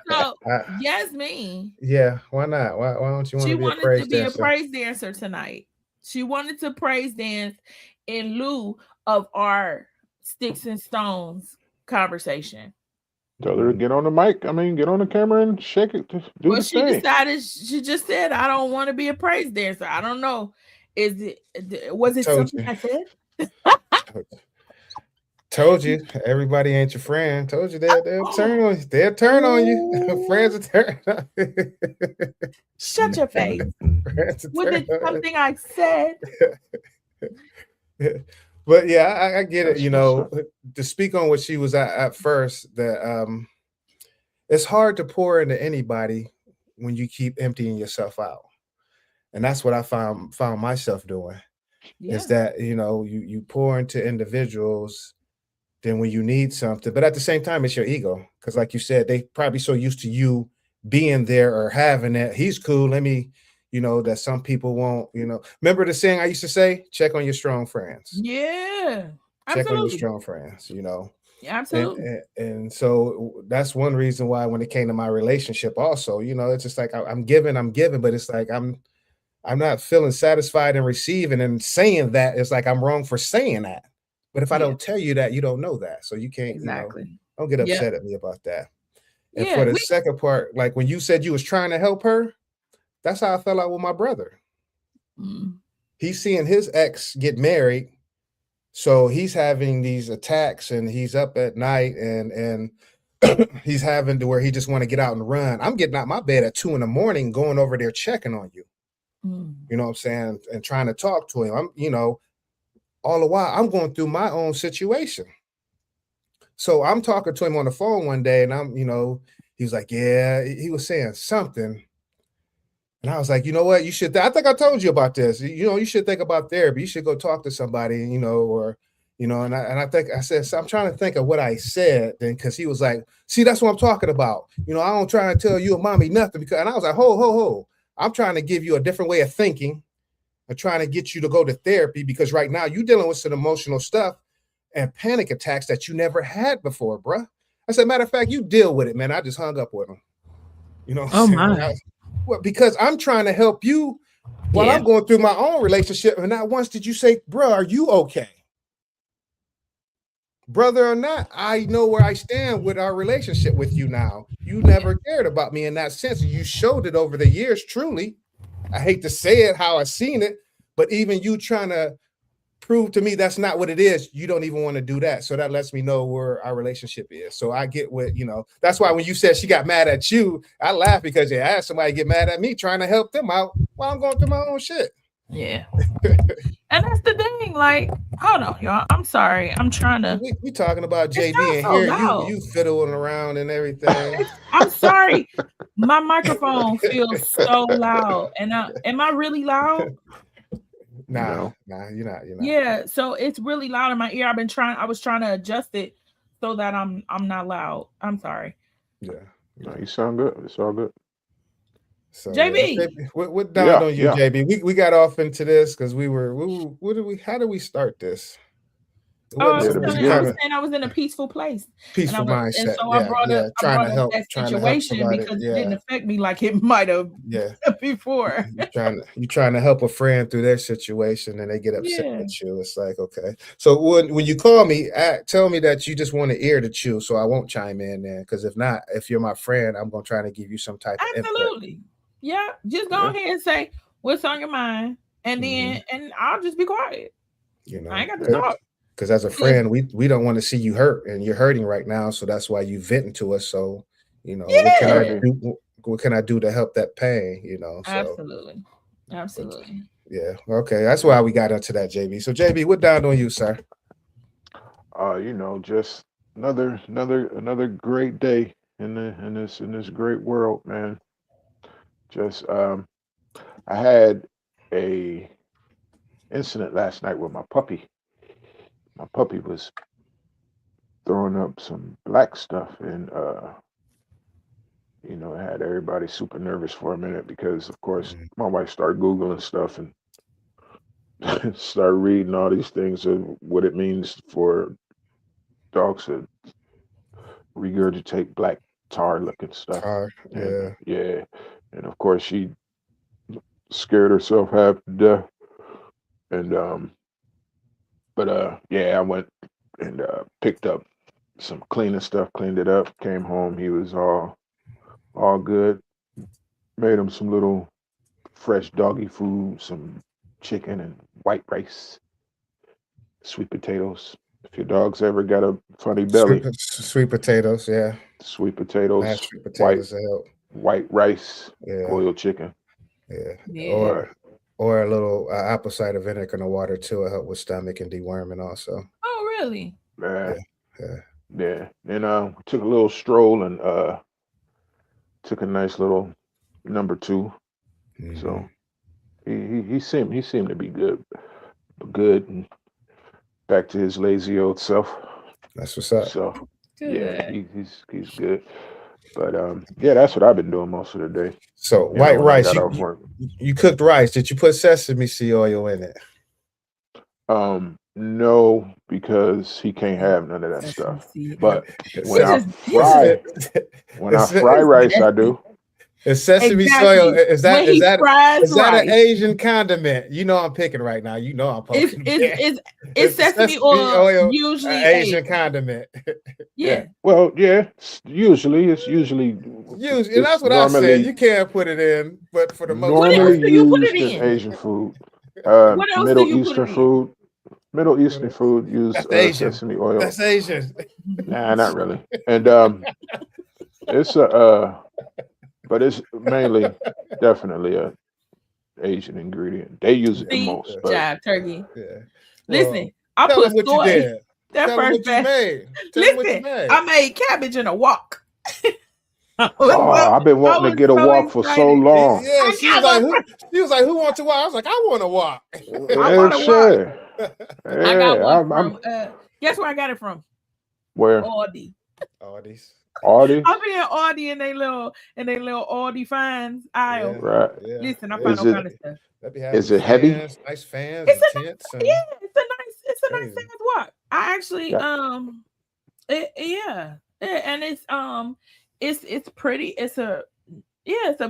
So, Yasmin. Yeah, why not? Why don't you want to be a praise dancer? She wanted to be a praise dancer tonight. She wanted to praise dance in lieu of our Sticks and Stones conversation. Tell her to get on the mic. Get on the camera and shake it. She just said, I don't want to be a praise dancer. I don't know. Was it something I said? Told you, everybody ain't your friend. Told you they'll turn on you. They'll turn on you. Friends will turn on you. Shut your face. Was it something I said? But yeah, I get it. To speak on what she was at first, that it's hard to pour into anybody when you keep emptying yourself out, and that's what I found myself doing. Yeah. Is that you pour into individuals. Then when you need something, but at the same time, it's your ego. Because like you said, they probably so used to you being there or having that. He's cool. Let me, that some people won't, Remember the saying I used to say, check on your strong friends. Yeah. Check on your strong friends, Absolutely. And so that's one reason why when it came to my relationship also, it's just like I'm giving, but it's like I'm not feeling satisfied in receiving, and saying that it's like I'm wrong for saying that. But if I Yeah. don't tell you that, you don't know that. So you can't, Exactly. don't get Yep. upset at me about that. And Yeah. for the second part, like when you said you was trying to help her, that's how I fell out with my brother. He's seeing his ex get married. So he's having these attacks, and he's up at night, and he's having to where he just want to get out and run. I'm getting out my bed at 2 a.m, going over there checking on you. You know what I'm saying? And trying to talk to him. I'm, all the while I'm going through my own situation. So I'm talking to him on the phone one day, and I'm, he was like, yeah, he was saying something. And I was like, you know what? You should, I think I told you about this. You should think about therapy. You should go talk to somebody, or, and I think I said, so I'm trying to think of what I said then, because he was like, see, that's what I'm talking about. I don't try to tell you or mommy nothing, because, and I was like, ho. I'm trying to give you a different way of thinking. I'm trying to get you to go to therapy, because right now you're dealing with some emotional stuff and panic attacks that you never had before, bruh. I said, matter of fact, you deal with it, man. I just hung up with him. Oh my. Well, because I'm trying to help you while I'm going through my own relationship. And not once did you say, bro, are you okay? Brother or not, I know where I stand with our relationship with you now. You never cared about me in that sense. You showed it over the years, truly. I hate to say it how I seen it, but even you trying to prove to me that's not what it is, you don't even want to do that. So that lets me know where our relationship is. So I get what, that's why when you said she got mad at you, I laugh, because I had somebody get mad at me trying to help them out while I'm going through my own shit. Yeah. And that's the thing. Like, hold on, y'all. I'm sorry. I'm trying to. We talking about JB and so here loud. you fiddling around and everything. I'm sorry. My microphone feels so loud. And am I really loud? Nah, you're not. Yeah, so it's really loud in my ear. I was trying to adjust it so that I'm not loud. I'm sorry. Yeah. No, you sound good. It's all good. So JB, what dawned on you, JB? We got off into this because how did we start this? I was saying I was in a peaceful place. Peaceful mindset. And so I brought up that situation because it didn't affect me like it might have before. You're trying to help a friend through their situation, and they get upset with you. It's like, okay. So when you call me, tell me that you just want an ear to chew, so I won't chime in then. Because if not, if you're my friend, I'm gonna try to give you some type of input. Yeah. Just go ahead and say what's on your mind, and then and I'll just be quiet. I ain't got to talk. Because as a friend, we don't want to see you hurt, and you're hurting right now. So that's why you venting to us. So, what can I do to help that pain? So. Absolutely. Yeah. Okay. That's why we got into that, JB. So JB, what down on you, sir? Just another great day in this great world, man. Just I had a incident last night with my puppy. My puppy was throwing up some black stuff, and it had everybody super nervous for a minute, because of course my wife started Googling stuff and started reading all these things of what it means for dogs to regurgitate black tar looking stuff. And of course she scared herself half to death. And I went and picked up some cleaning stuff, cleaned it up, came home. He was all good. Made him some little fresh doggy food, some chicken and white rice, sweet potatoes. If your dog's ever got a funny belly, sweet potatoes, yeah. Sweet potatoes, mashed sweet potatoes, white rice, boiled chicken. Yeah. Or a little apple cider vinegar in the water too. It help with stomach and deworming also. Oh, really? Yeah. And took a little stroll and took a nice little number 2. Mm-hmm. So he seemed to be good and back to his lazy old self. That's what's up. So he's good. But that's what I've been doing most of the day. So white rice, you cooked rice. Did you put sesame seed oil in it? No, because he can't have none of that Sesame stuff. seed. But It's when I He fry, it's- rice, I do. It's sesame Exactly. soil. Is When he fries is that an rice, Asian condiment? You know I'm picking right now. You know I'm poking. it's sesame oil usually Asian condiment. Yeah. Well, yeah. Usually, it's usually. And that's what I said. You can't put it in, but for the most What else normally do you put used it in in? Asian food. What else do Middle you put Eastern it in? food. Middle Eastern food use That's Asian. sesame oil. That's Asian. Nah, not really. And it's but it's mainly definitely a Asian ingredient. They use it the See, most. But jive turkey. Yeah. Listen, I Tell put them what you soy. did. That Tell them first what you batch. made. Tell them what you Listen, made. I made cabbage in a wok. I've been wanting to get a walk for so long. Yeah, she was like, who wants a walk? I was like, I want to walk. I want a Sure. I got one I'm from guess where I got it from? where Aldi. All these. Aldi. I've been at Aldi in they little Aldi finds aisle. Right. Yeah. Listen, I Yeah. find Is all it- kind of stuff. That be having Is it heavy? fans, nice fans, It's and a tents. And, Yeah, it's a nice Crazy. size wok. I actually and it's pretty. It's a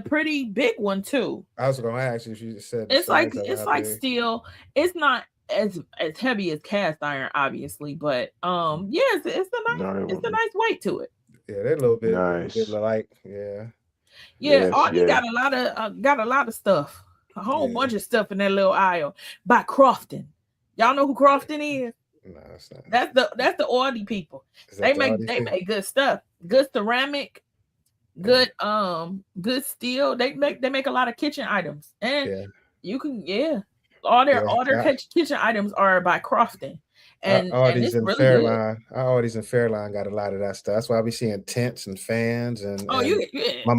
pretty big one too. I was gonna ask you if you said the It's like size of it's how like big. steel. It's not as heavy as cast iron, obviously, but it's a nice weight to it. Yeah, they're a little bit Nice. like yeah. Yeah, Yes, Aldi yeah. got a lot of stuff, a whole Yeah. bunch of stuff in that little aisle by Crofton. Y'all know who Crofton is? No, it's not. That's the Aldi people. Is They that the make Aldi thing? good stuff, good ceramic, good steel. They make a lot of kitchen items, and Yeah. you can all their kitchen items are by Crofton, and Aldi's it's in really good. Fairline. Our Aldi's in Fairline got a lot of that stuff. That's why we seeing tents and fans and. Oh, and my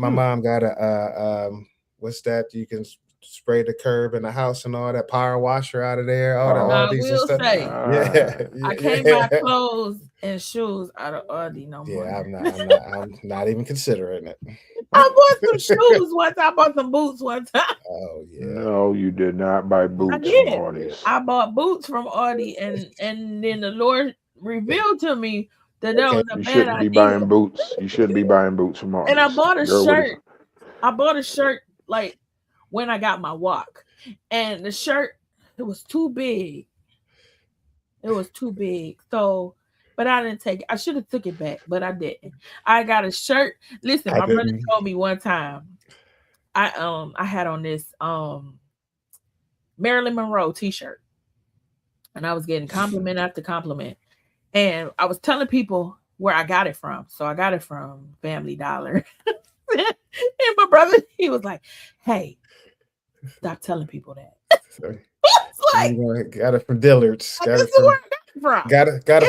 mom got a what's that? You can spray the curb in the house and all that power washer out of there. All the I Aldi's and will stuff. say, Yeah, I can't buy clothes and shoes out of Aldi no more. Yeah, I'm not even considering it. I bought some shoes once. I bought some boots one time. Oh yeah. No, you did not buy boots from did. Aldi's. I bought boots from Aldi, and then the Lord revealed to me that that was a You bad shouldn't be idea. buying boots. You shouldn't be buying boots from Aldi's. And I bought a Girl, what is shirt. I bought a shirt like when I got my walk, and the shirt it was too big. It was too big. So, but I didn't take it. I should have took it back, but I didn't. I got a shirt. Listen, my brother told me one time. I had on this Marilyn Monroe t-shirt, and I was getting compliment after compliment, and I was telling people where I got it from. So I got it from Family Dollar. And my brother, he was like, "Hey, stop telling people that." It's like, got it from Dillard's. Got it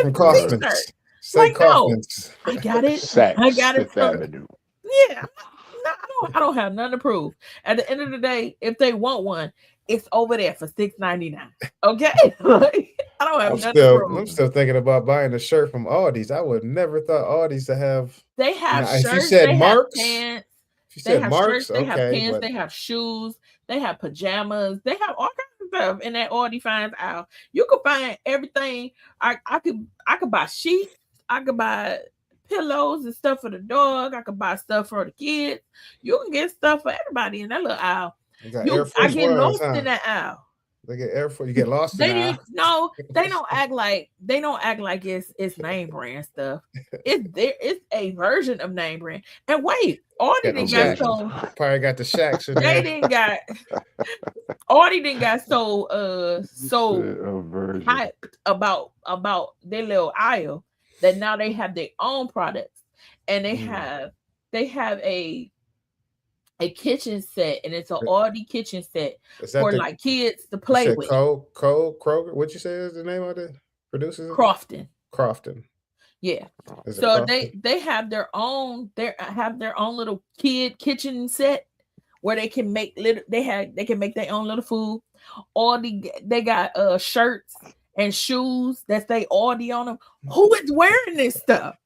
from Kaufman's. Like, Kaufman's. No, I got it. Saks, I got it Fifth from. Avenue. Yeah, I don't have nothing to prove. At the end of the day, if they want one, it's over there for $6.99. Okay, I don't have nothing to prove. I'm still thinking about buying a shirt from Aldi's. I would never thought Aldi's to have. They have Now, if shirts. you said they Marks, have pants. if you They said have Marks, shirts. They have okay, pants. but They have shoes. They have pajamas. They have all kinds of stuff in that Aldi finds aisle. You can find everything. I could buy sheets. I could buy pillows and stuff for the dog. I could buy stuff for the kids. You can get stuff for everybody in that little aisle. you got Air I Force get Ones, lost in that aisle. They get Air Force. You get lost in that. They don't act like it's name brand stuff. It's a version of name brand. And wait, Aldi didn't got so Probably got the Shacks in they there. didn't got Aldi didn't got so hyped about their little aisle that now they have their own products, and they have a kitchen set, and it's an Aldi kitchen set for like kids to play with. Kroger. What you say is the name of the producers? Crofton. Yeah. So they have their own little kid kitchen set where they can make they can make their own little food. Aldi, they got shirts and shoes that say Aldi on them. Who is wearing this stuff?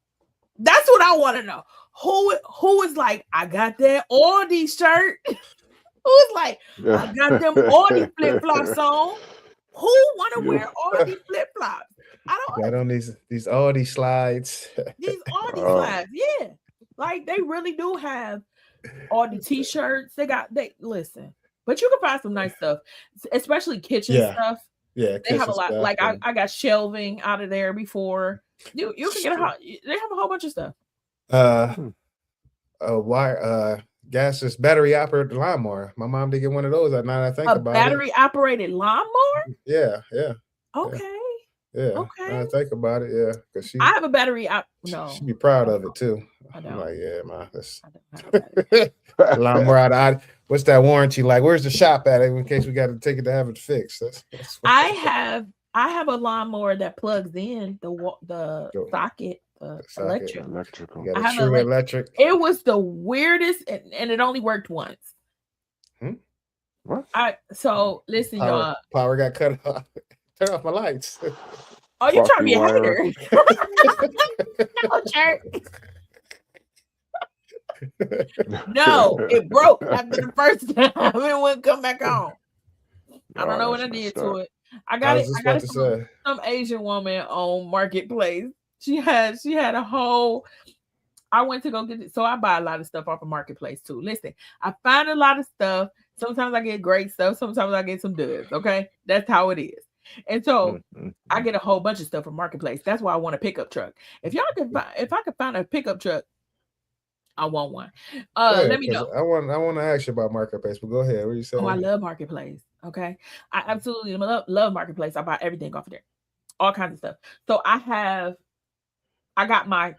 That's what I want to know. Who is like, I got that Aldi shirt? Who's like, I got them Aldi flip-flops on? Who want to wear all these flip flops? I don't. Got on these Aldi slides. These Aldi Oh. slides, yeah. Like they really do have all the t-shirts. They listen, but you can find some nice stuff, especially kitchen Yeah. stuff. Yeah, They have a kitchen lot. stuff Like and- I got shelving out of there before. You can get they have a whole bunch of stuff. gasless battery operated lawnmower. My mom did get one of those. Now that I think A about battery operated lawnmower. it. Yeah. Okay, Now that I think about it, yeah. Because she I have a battery. No, she'd be proud of it too. I I'm don't. like, yeah, ma, that's I don't have a battery. a lot more out. What's that warranty like? Where's the shop at? In case we got to take it to have it fixed. That's I have a lawnmower that plugs in the Go. socket, the socket. electric. Electrical. You got I a have true a, electric. It was the weirdest, and it only worked once. What? So listen, y'all. Power got cut off. Turn off my lights. Oh, you trying to be a Faulty hater? No, jerk. No, it broke after the first time. It wouldn't come back on. I don't know what I did to it. I got it. I got it from some Asian woman on Marketplace. She had a whole. I went to go get it. So I buy a lot of stuff off of Marketplace too. Listen, I find a lot of stuff. Sometimes I get great stuff. Sometimes I get some duds. Okay, that's how it is. And so I get a whole bunch of stuff from Marketplace. That's why I want a pickup truck. If I could find a pickup truck, I want one. Let me know. I want to ask you about Marketplace, but go ahead. What are you saying? Oh, I love Marketplace. Okay, I absolutely love Marketplace. I buy everything off of there, all kinds of stuff. So I got my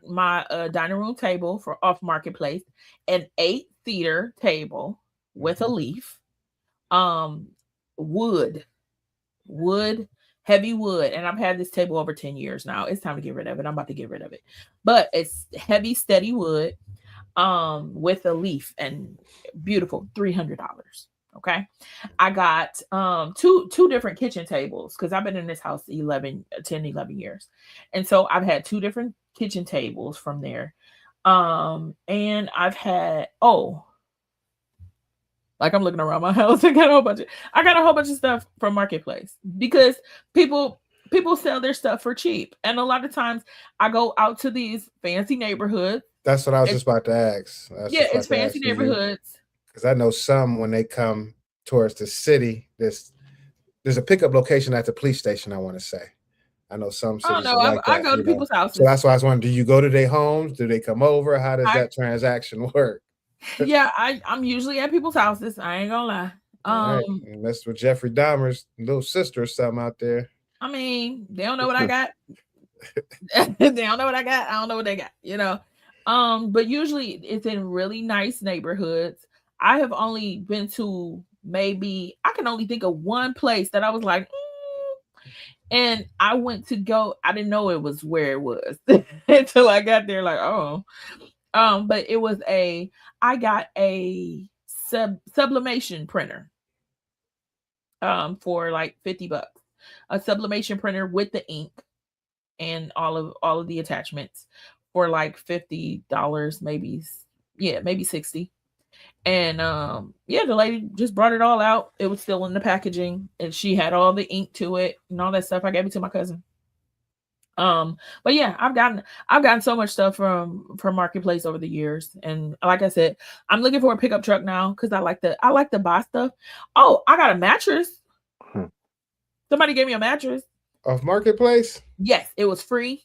dining room table off Marketplace, an 8-seater table with a leaf, heavy wood, and I've had this table over 10 years now. It's time to get rid of it. I'm about to get rid of it, but it's heavy, steady wood, with a leaf and beautiful, $300. Okay, I got two different kitchen tables because I've been in this house 11 years, and so I've had 2 different kitchen tables from there, and I've had like I'm looking around my house. I got a whole bunch of stuff from Marketplace because people sell their stuff for cheap, and a lot of times I go out to these fancy neighborhoods. That's what I was just about to ask. It's fancy neighborhoods. Because I know some when they come towards the city, there's a pickup location at the police station. I want to say, I know some. Oh no, I go to people's houses. So that's why I was wondering: do you go to their homes? Do they come over? How does that transaction work? Yeah, I'm usually at people's houses. I ain't gonna lie. Right. And that's with Jeffrey Dahmer's little sister or something out there. I mean, they don't know what I got. They don't know what I got. I don't know what they got. But usually it's in really nice neighborhoods. I have only been to I can only think of one place that I was like, and I went to go. I didn't know it was where it was until I got there. Like, but it was I got a sublimation printer, for like $50, a sublimation printer with the ink and all of the attachments for like $50, maybe 60. And the lady just brought it all out. It was still in the packaging, and she had all the ink to it and all that stuff. I gave it to my cousin. But yeah, I've gotten so much stuff from Marketplace over the years, and like I said, I'm looking for a pickup truck now because I like to buy stuff. Oh, I got a mattress. Somebody gave me a mattress Off Marketplace. Yes, it was free,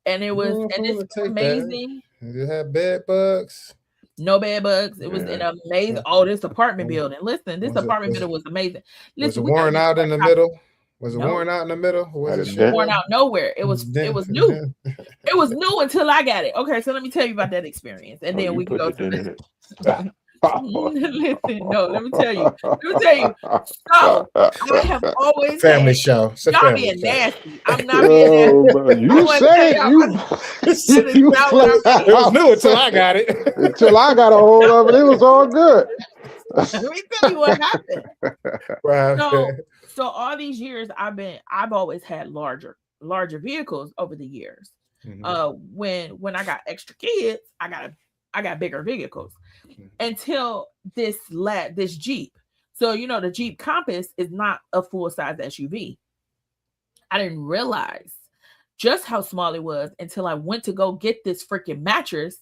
and it's amazing. You had bed bugs. No bed bugs. It was an amazing. This apartment building. Listen, this apartment building was amazing. Listen, was it worn out in the middle? Was it worn out in the middle? Was it worn out nowhere? It was new. It was new until I got it. Okay, so let me tell you about that experience, and then we can go to this. Listen, no, let me tell you. So I have always family show. Y'all being nasty. I'm not being nasty. You said it. You it was new until I got it. Until I got a hold of it, it was all good. Let me tell you what happened. So all these years I've always had larger vehicles over the years. Mm-hmm. When I got extra kids, I got bigger vehicles until this Jeep. So, you know, the Jeep Compass is not a full-size SUV. I didn't realize just how small it was until I went to go get this freaking mattress,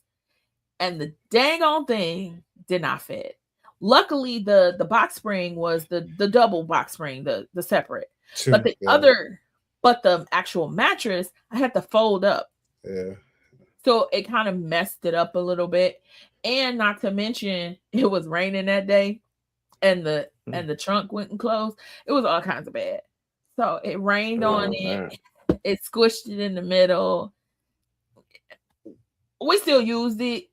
and the dang on thing did not fit. Luckily, the box spring was the double box spring, the separate. But the actual mattress, I had to fold up. Yeah. So it kind of messed it up a little bit. And not to mention, it was raining that day, and the trunk wouldn't close. It was all kinds of bad. So it rained on it. It squished it in the middle. We still used it.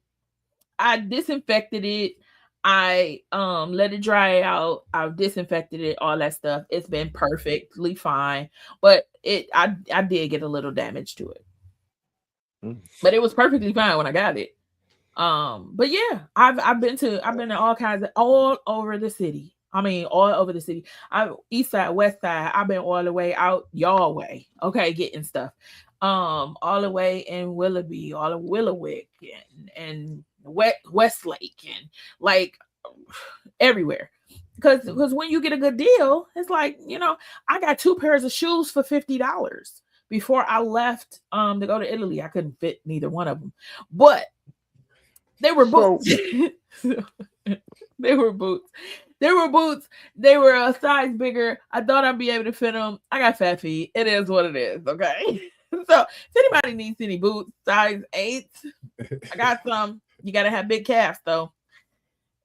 I disinfected it. I let it dry out. I've disinfected it, all that stuff. It's been perfectly fine. But I did get a little damage to it. But it was perfectly fine when I got it. But yeah, I've been to all over the city. I mean, all over the city. East side, west side. I've been all the way out y'all way. Okay, getting stuff. All the way in Willoughby, all of Willowick, and Westlake, and like everywhere. Because when you get a good deal, it's like, you know, I got 2 pairs of shoes for $50 before I left to go to Italy. I couldn't fit neither one of them, but they were boots. They were boots. They were boots. They were a size bigger. I thought I'd be able to fit them. I got fat feet. It is what it is. Okay. So if anybody needs any boots, size 8, I got some. You got to have big calves though.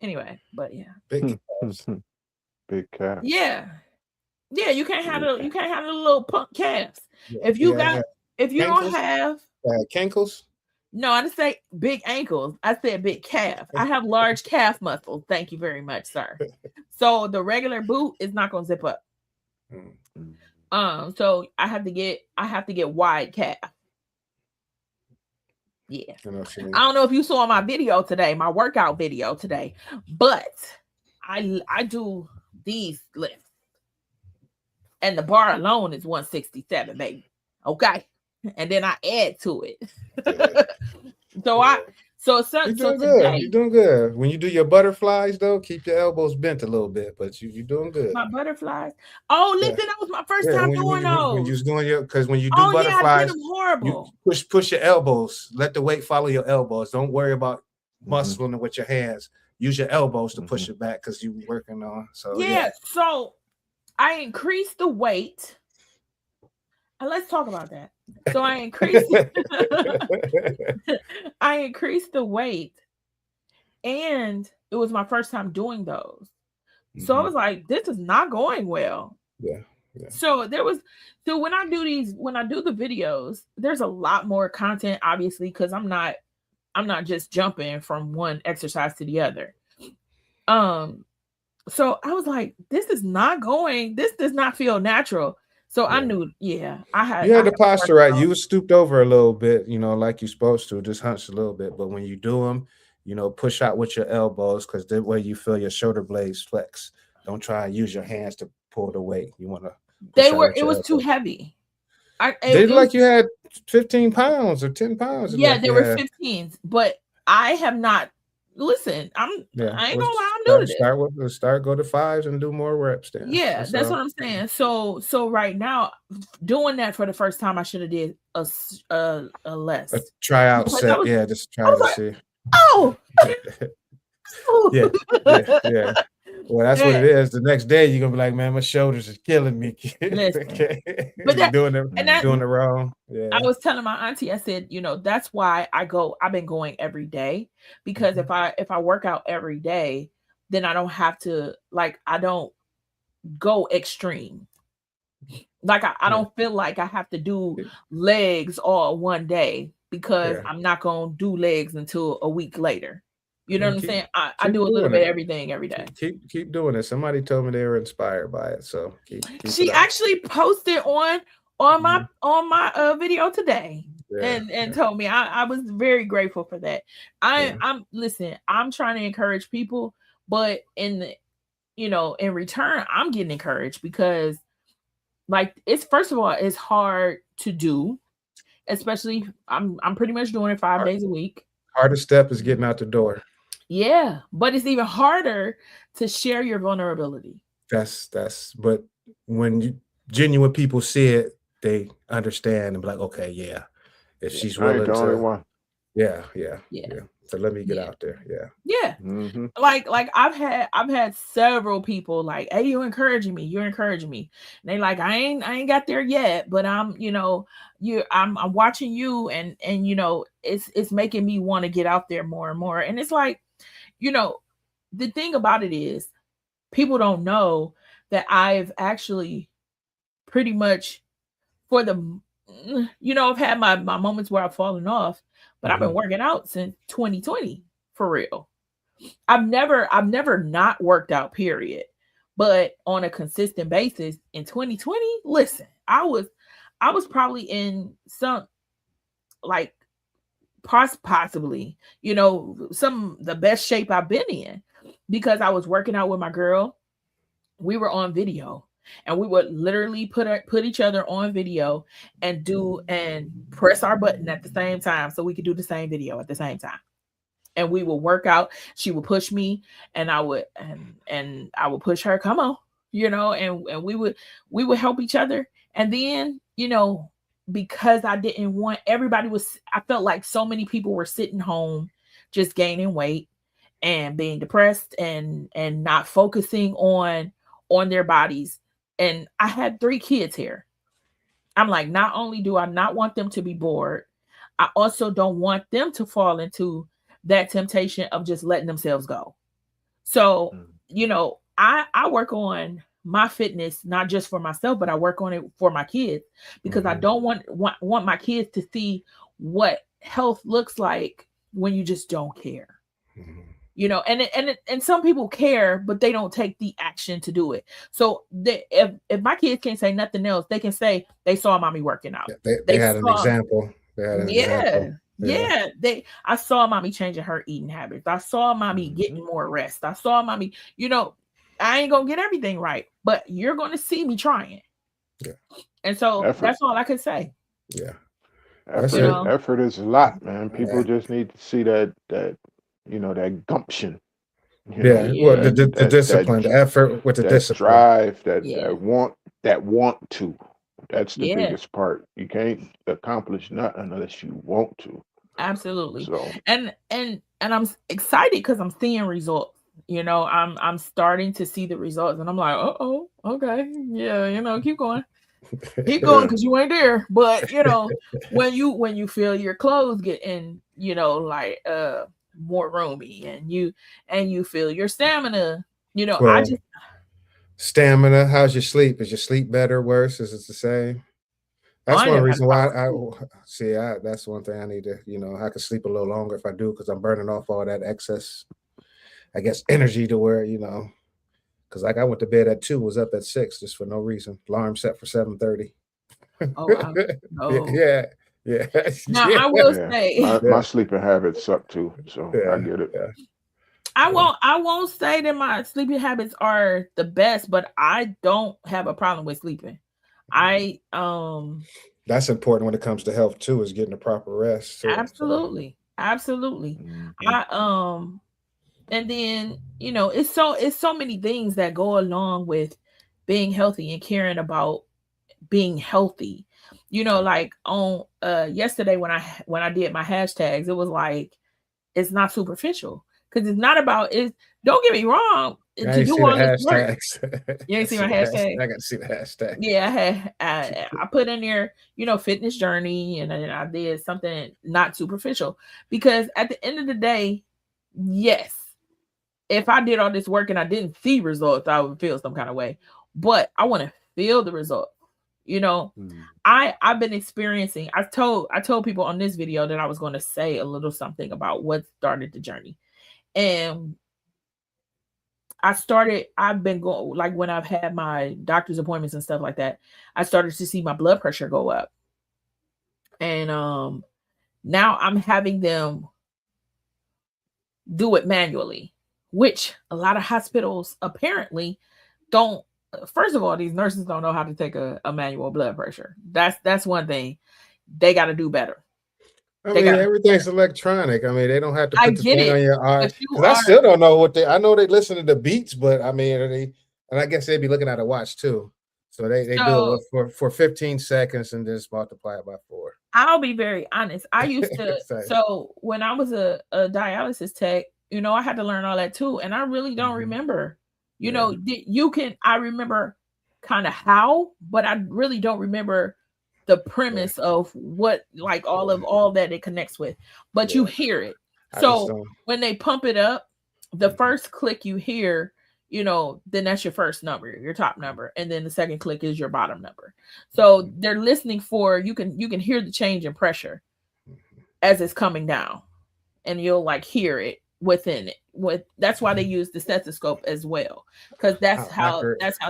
Anyway, but yeah. Big calves. Big calf. Yeah. Yeah, you can't have the little punk calves. Yeah. If you Cankles? don't have Cankles? No, I didn't say big ankles. I said big calf. I have large calf muscles. Thank you very much, sir. So the regular boot is not gonna zip up. So I have to get wide calf. Yeah. I don't know if you saw my video today, my workout video today, but I do these lifts. And the bar alone is 167, baby. Okay. And then I add to it. You're doing good. You're doing good. When you do your butterflies, though, keep your elbows bent a little bit, but you're doing good. My butterflies. Oh, listen, that was my first time doing those. When you was doing because when you do butterflies, I did them horrible. You push your elbows. Let the weight follow your elbows. Don't worry about muscling it with your hands. Use your elbows to push it back because you're working on. So yeah. So I increased the weight. And let's talk about that. So I increased the weight, and it was my first time doing those. So I was like, this is not going well. Yeah. So when I do the videos, there's a lot more content, obviously, because I'm not just jumping from one exercise to the other. So I was like, this does not feel natural. So I knew, I had the posture right. You were stooped over a little bit, like you're supposed to, just hunch a little bit. But when you do them, push out with your elbows, because that way you feel your shoulder blades flex. Don't try and use your hands to pull the weight. You want to. It was too heavy. You had 15 pounds or 10 pounds. Yeah, they were 15s, but I have not. Listen, I ain't gonna lie, I'm new to this. Go to 5s and do more reps then. Yeah, that's what I'm saying. So right now, doing that for the first time, I should have did a less. A tryout set, just try to see. Oh! Yeah. Well, that's what it is. The next day, you're gonna be like, man, my shoulders are killing me. But doing it wrong. Yeah. I was telling my auntie, I said, that's why I've been going every day, because if I work out every day, then I don't have to, I don't go extreme. I don't feel like I have to do legs all one day, because I'm not gonna do legs until a week later. You know what I'm saying? I do a little bit of everything every day. Keep doing it. Somebody told me they were inspired by it. So she actually posted on my video today and told me. I was very grateful for that. I'm trying to encourage people, but in return, I'm getting encouraged, because first of all, it's hard to do, especially I'm pretty much doing it 5 days a week. Hardest step is getting out the door. Yeah, but it's even harder to share your vulnerability. But when genuine people see it, they understand and be like, okay, yeah, if Yeah. she's I ain't willing the only to, one. yeah. Yeah. So let me get Yeah. out there. Yeah. Yeah. Mm-hmm. Like I've had several people like, hey, you're encouraging me. And they like, I ain't got there yet, but I'm, I'm watching you and it's making me want to get out there more and more. And it's like, the thing about it is people don't know that I've actually pretty much I've had my moments where I've fallen off, but I've been Mhm. working out since 2020 for real. I've never not worked out, period. But on a consistent basis in 2020, listen, I was probably in some like possibly, some the best shape I've been in because I was working out with my girl. We were on video and we would literally put each other on video and press our button at the same time so we could do the same video at the same time. And we would work out. She would push me and I would and I would push her, come on, and we would help each other. And then, because I didn't want I felt like so many people were sitting home just gaining weight and being depressed and not focusing on their bodies. And I had 3 kids here. I'm like, not only do I not want them to be bored, I also don't want them to fall into that temptation of just letting themselves go. So, I work on my fitness, not just for myself, but I work on it for my kids because I don't want my kids to see what health looks like when you just don't care. And some people care, but they don't take the action to do it. So if my kids can't say nothing else, they can say they saw mommy working out. They had an example. Yeah. I saw mommy changing her eating habits. I saw mommy getting more rest. I saw mommy, I ain't gonna get everything right, but you're gonna see me trying. Yeah. And so that's all I could say. Yeah. Effort is a lot, man. People just need to see that that gumption. Well, the discipline, the effort with the discipline, drive, that want to. That's the biggest part. You can't accomplish nothing unless you want to. Absolutely. So and I'm excited because I'm seeing results. I'm starting to see the results, and I'm like, okay, yeah, keep going. Keep going because you ain't there. But when you feel your clothes getting, like more roomy and you feel your stamina, stamina. How's your sleep? Is your sleep better, worse? Is it the same? That's one reason why that's one thing I need to, I could sleep a little longer if I do, because I'm burning off all that excess, I guess, energy to where, because like I went to bed at 2, was up at 6 just for no reason. Alarm set for 7:30. Oh, wow. Oh. Yeah. Now I will say my sleeping habits suck too, so I get it. Yeah. I won't say that my sleeping habits are the best, but I don't have a problem with sleeping. That's important when it comes to health too, is getting the proper rest. Absolutely. Mm-hmm. And then, it's so many things that go along with being healthy and caring about being healthy. Like on yesterday when I did my hashtags, it was like, it's not superficial, because it's not about it. Don't get me wrong. To do all this work, you ain't see my hashtag. I got to see the hashtag. Yeah, I put in there, fitness journey, and then I did something not superficial, because at the end of the day, yes, if I did all this work and I didn't see results, I would feel some kind of way. But I want to feel the result. I've been experiencing. I told people on this video that I was going to say a little something about what started the journey, and I've been going, like when I've had my doctor's appointments and stuff like that, I started to see my blood pressure go up. And now I'm having them do it manually, which a lot of hospitals apparently don't. First of all, these nurses don't know how to take a manual blood pressure. That's one thing they got to do better. I They mean, got. everything's electronic. I mean, they don't have to I put the get thing it, on your arm. but you Because I are. still don't know I know they listen to the beats, but I mean, and I guess they'd be looking at a watch too. So they do So it for 15 seconds and just multiply it by 4. I'll be very honest. I used to. So, So when I was a dialysis tech, I had to learn all that too, and I really don't remember. Yeah. I remember kind of how, but I really don't remember the premise of what, like all that it connects with. But you Yeah. hear it. I just So don't. when they pump it up, the first click you hear, then that's your first number, your top number, and then the second click is your bottom number. So they're listening for you can hear the change in pressure as it's coming down, and you'll like hear it within it. That's why they use the stethoscope as well, because that's how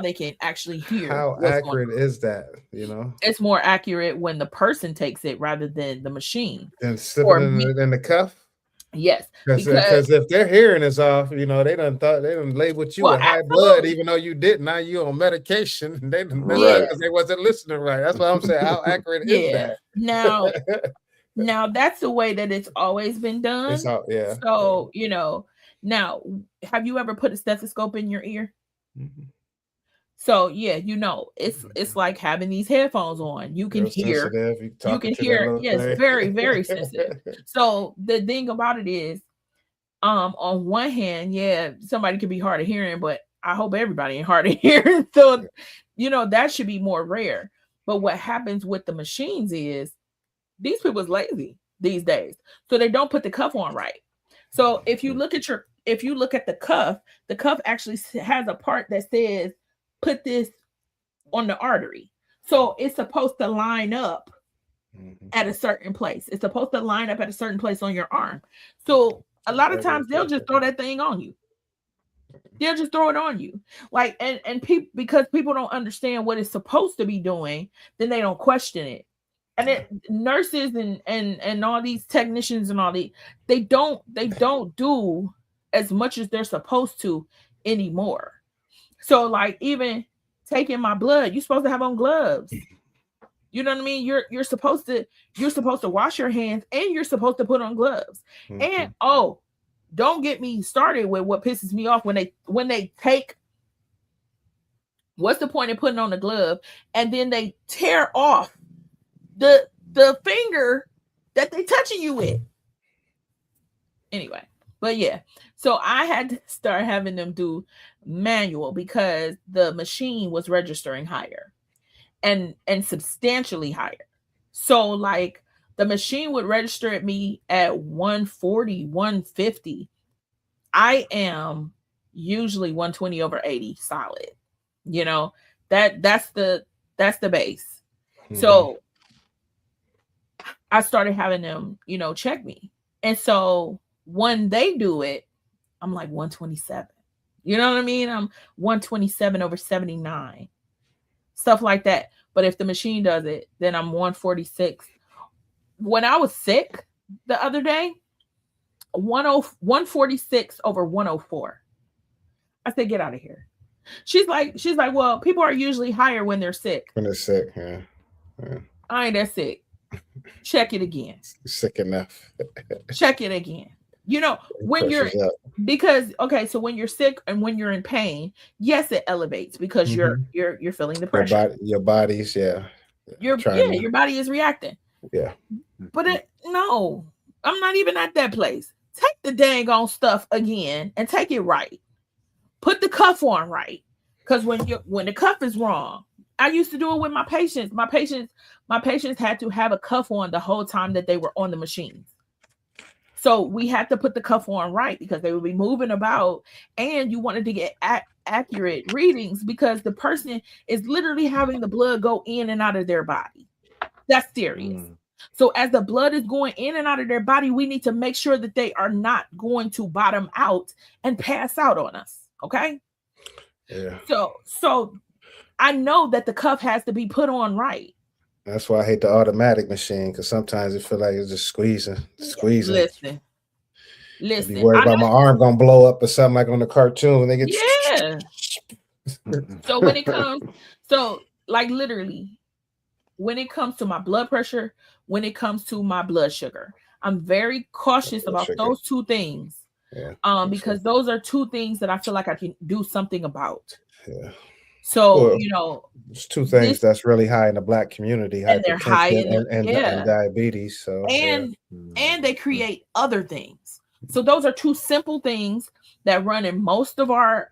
they can actually hear. How accurate is that? It's more accurate when the person takes it rather than the machine. And slipping in the cuff. Yes, because if their hearing is off, they done labeled you with high blood, even though you didn't. Now you on medication, and they because they wasn't listening right. That's what I'm saying. How accurate is that? Now that's the way that it's always been done. So now, have you ever put a stethoscope in your ear? Mm-hmm. So it's like having these headphones on. You can hear. You can hear. Yes, very, very sensitive. So the thing about it is, on one hand, somebody could be hard of hearing, but I hope everybody ain't hard of hearing. So that should be more rare. But what happens with the machines is these people's lazy these days, so they don't put the cuff on right. So if you look at the cuff actually has a part that says, put this on the artery. So it's supposed to line up at a certain place. It's supposed to line up at a certain place on your arm. So a lot of times they'll just throw that thing on you. They'll just throw it on you. Like, and people, because people don't understand what it's supposed to be doing, then they don't question it. And nurses and all these technicians and all they don't do as much as they're supposed to anymore. So like even taking my blood, you're supposed to have on gloves. You know what I mean? You're supposed to wash your hands, and you're supposed to put on gloves. And don't get me started with what pisses me off when they take. What's the point of putting on the glove and then they tear off the finger that they touching you with? Anyway, but yeah, so I had to start having them do manual because the machine was registering higher and substantially higher. So like the machine would register at me at 140, 150. I am usually 120 over 80 solid. That's the base. So I started having them, check me. And so when they do it, I'm like 127. You know what I mean? I'm 127 over 79. Stuff like that. But if the machine does it, then I'm 146. When I was sick the other day, 146 over 104. I said, get out of here. She's like, well, people are usually higher when they're sick. When they're sick, yeah. I ain't that sick. Check it again. Sick enough. Check it again. When you're so when you're sick and when you're in pain, yes, it elevates because you're feeling the pressure. Your body's your body is reacting. Yeah. But no, I'm not even at that place. Take the dang on stuff again and take it right. Put the cuff on right. Because when the cuff is wrong, I used to do it with my patients. My patients had to have a cuff on the whole time that they were on the machines. So we had to put the cuff on right because they would be moving about, and you wanted to get accurate readings because the person is literally having the blood go in and out of their body. That's serious. So as the blood is going in and out of their body, we need to make sure that they are not going to bottom out and pass out on us. Okay. Yeah. So I know that the cuff has to be put on right. That's why I hate the automatic machine, because sometimes it feels like it's just squeezing. Listen. Be worried about my arm gonna blow up or something like on the cartoon. They get So when it comes, literally, when it comes to my blood pressure, when it comes to my blood sugar, I'm very cautious Real about tricky. those two things. Yeah. Because those are two things that I feel like I can do something about. Yeah. So, Well, it's two things that's really high in the Black community: and they're high in hypertension and diabetes. So and they create other things. So those are two simple things that run in most of our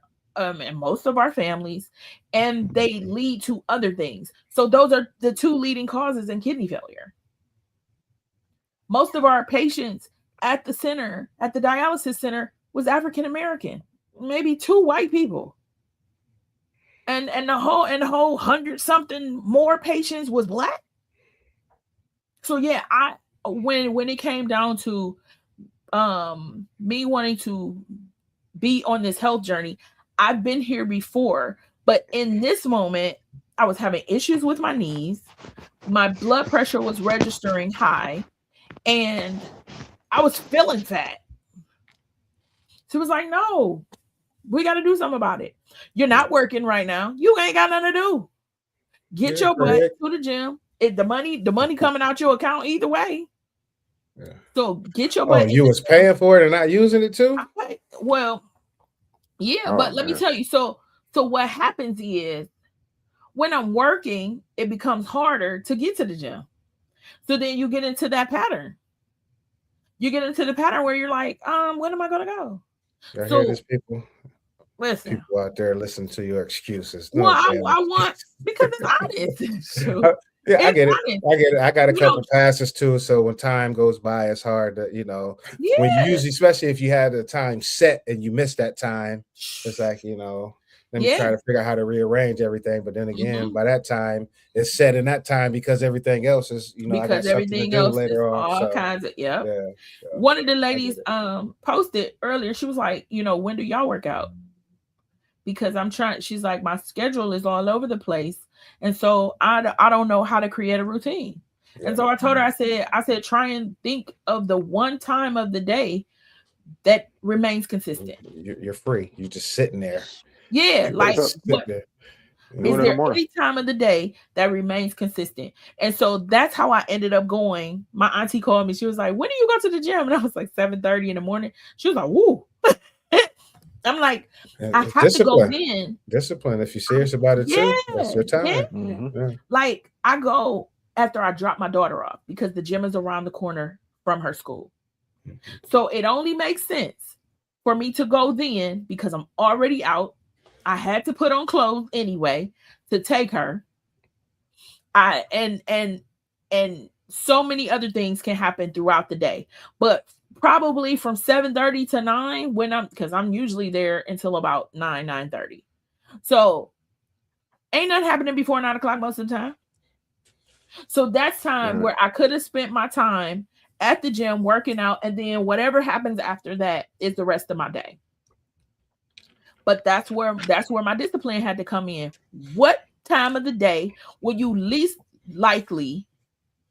families, and they lead to other things. So those are the two leading causes in kidney failure. Most of our patients at the center, at the dialysis center, was African American, maybe 2 white people, and the whole 100-something more patients was Black. So yeah, when it came down to me wanting to be on this health journey, I've been here before, but in this moment, I was having issues with my knees. My blood pressure was registering high, and I was feeling fat. So it was like, no, we got to do something about it. You're not working right now. You ain't got nothing to do. Get your butt to the gym. The money coming out your account either way. Yeah. So get your butt. Oh, you was paying for it and not using it too? Well, yeah, but let me tell you. So what happens is when I'm working, it becomes harder to get to the gym. So then you get into that pattern. You get into the pattern where you're like, when am I gonna go? I hear these people. Listen, people out there listen to your excuses. No, well, I want because it's honest. So, yeah, I get it. I got a couple passes too. So when time goes by, it's hard to, when you usually, especially if you had a time set and you miss that time, it's like, let me try to figure out how to rearrange everything. But then again, by that time, it's set in that time because everything else is, because I got everything to do else later on. All kinds of One of the ladies posted earlier. She was like, when do y'all work out? Because I'm trying. She's like, my schedule is all over the place, and so I don't know how to create a routine. Yeah. And so I told her, I said, try and think of the one time of the day that remains consistent. You're free. You're just sitting there. Yeah, like is there any time of the day that remains consistent? And so that's how I ended up going. My auntie called me. She was like, when do you go to the gym? And I was like 7:30 in the morning. She was like, woo. I'm like, I have to go in. Discipline. If you're serious about it too, that's your time. Yeah. Mm-hmm. Like I go after I drop my daughter off because the gym is around the corner from her school. Mm-hmm. So it only makes sense for me to go then because I'm already out. I had to put on clothes anyway to take her. And so many other things can happen throughout the day, but probably from 7:30 to 9 because I'm usually there until about 9:30. So ain't nothing happening before 9 o'clock most of the time. So that's time where I could have spent my time at the gym working out, and then whatever happens after that is the rest of my day. But that's where my discipline had to come in. What time of the day will you least likely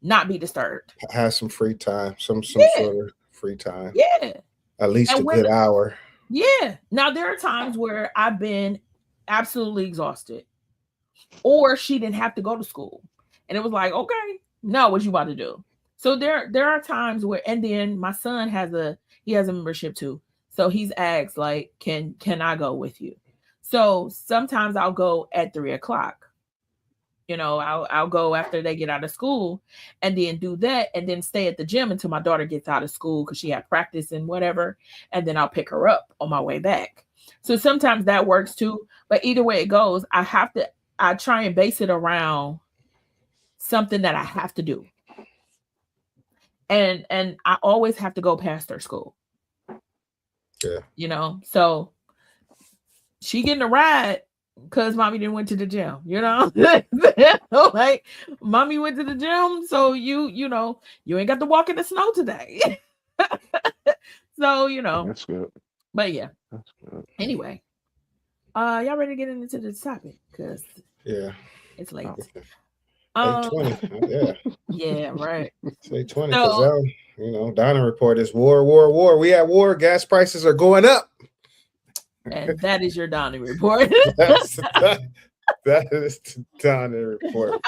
not be disturbed? Have some free time, some sort of free time. Yeah. At least a good hour. Yeah. Now there are times where I've been absolutely exhausted. Or she didn't have to go to school. And it was like, okay, no, what you about to do? So there are times where, and then my son has a membership too. So he's asked, like, can I go with you? So sometimes I'll go at 3 o'clock. I'll go after they get out of school and then do that and then stay at the gym until my daughter gets out of school because she had practice and whatever. And then I'll pick her up on my way back. So sometimes that works too. But either way it goes, I try and base it around something that I have to do. And I always have to go past her school. Yeah. So she getting a ride because mommy didn't went to the gym, like mommy went to the gym. So you ain't got to walk in the snow today. So, that's good. But yeah, that's good. Anyway, y'all ready to get into this topic? Because it's late. Okay. 8:20. Yeah, right. It's 8:20 because Donna report is war. We at war. Gas prices are going up. And that is your Donnie report. that is the Donnie report.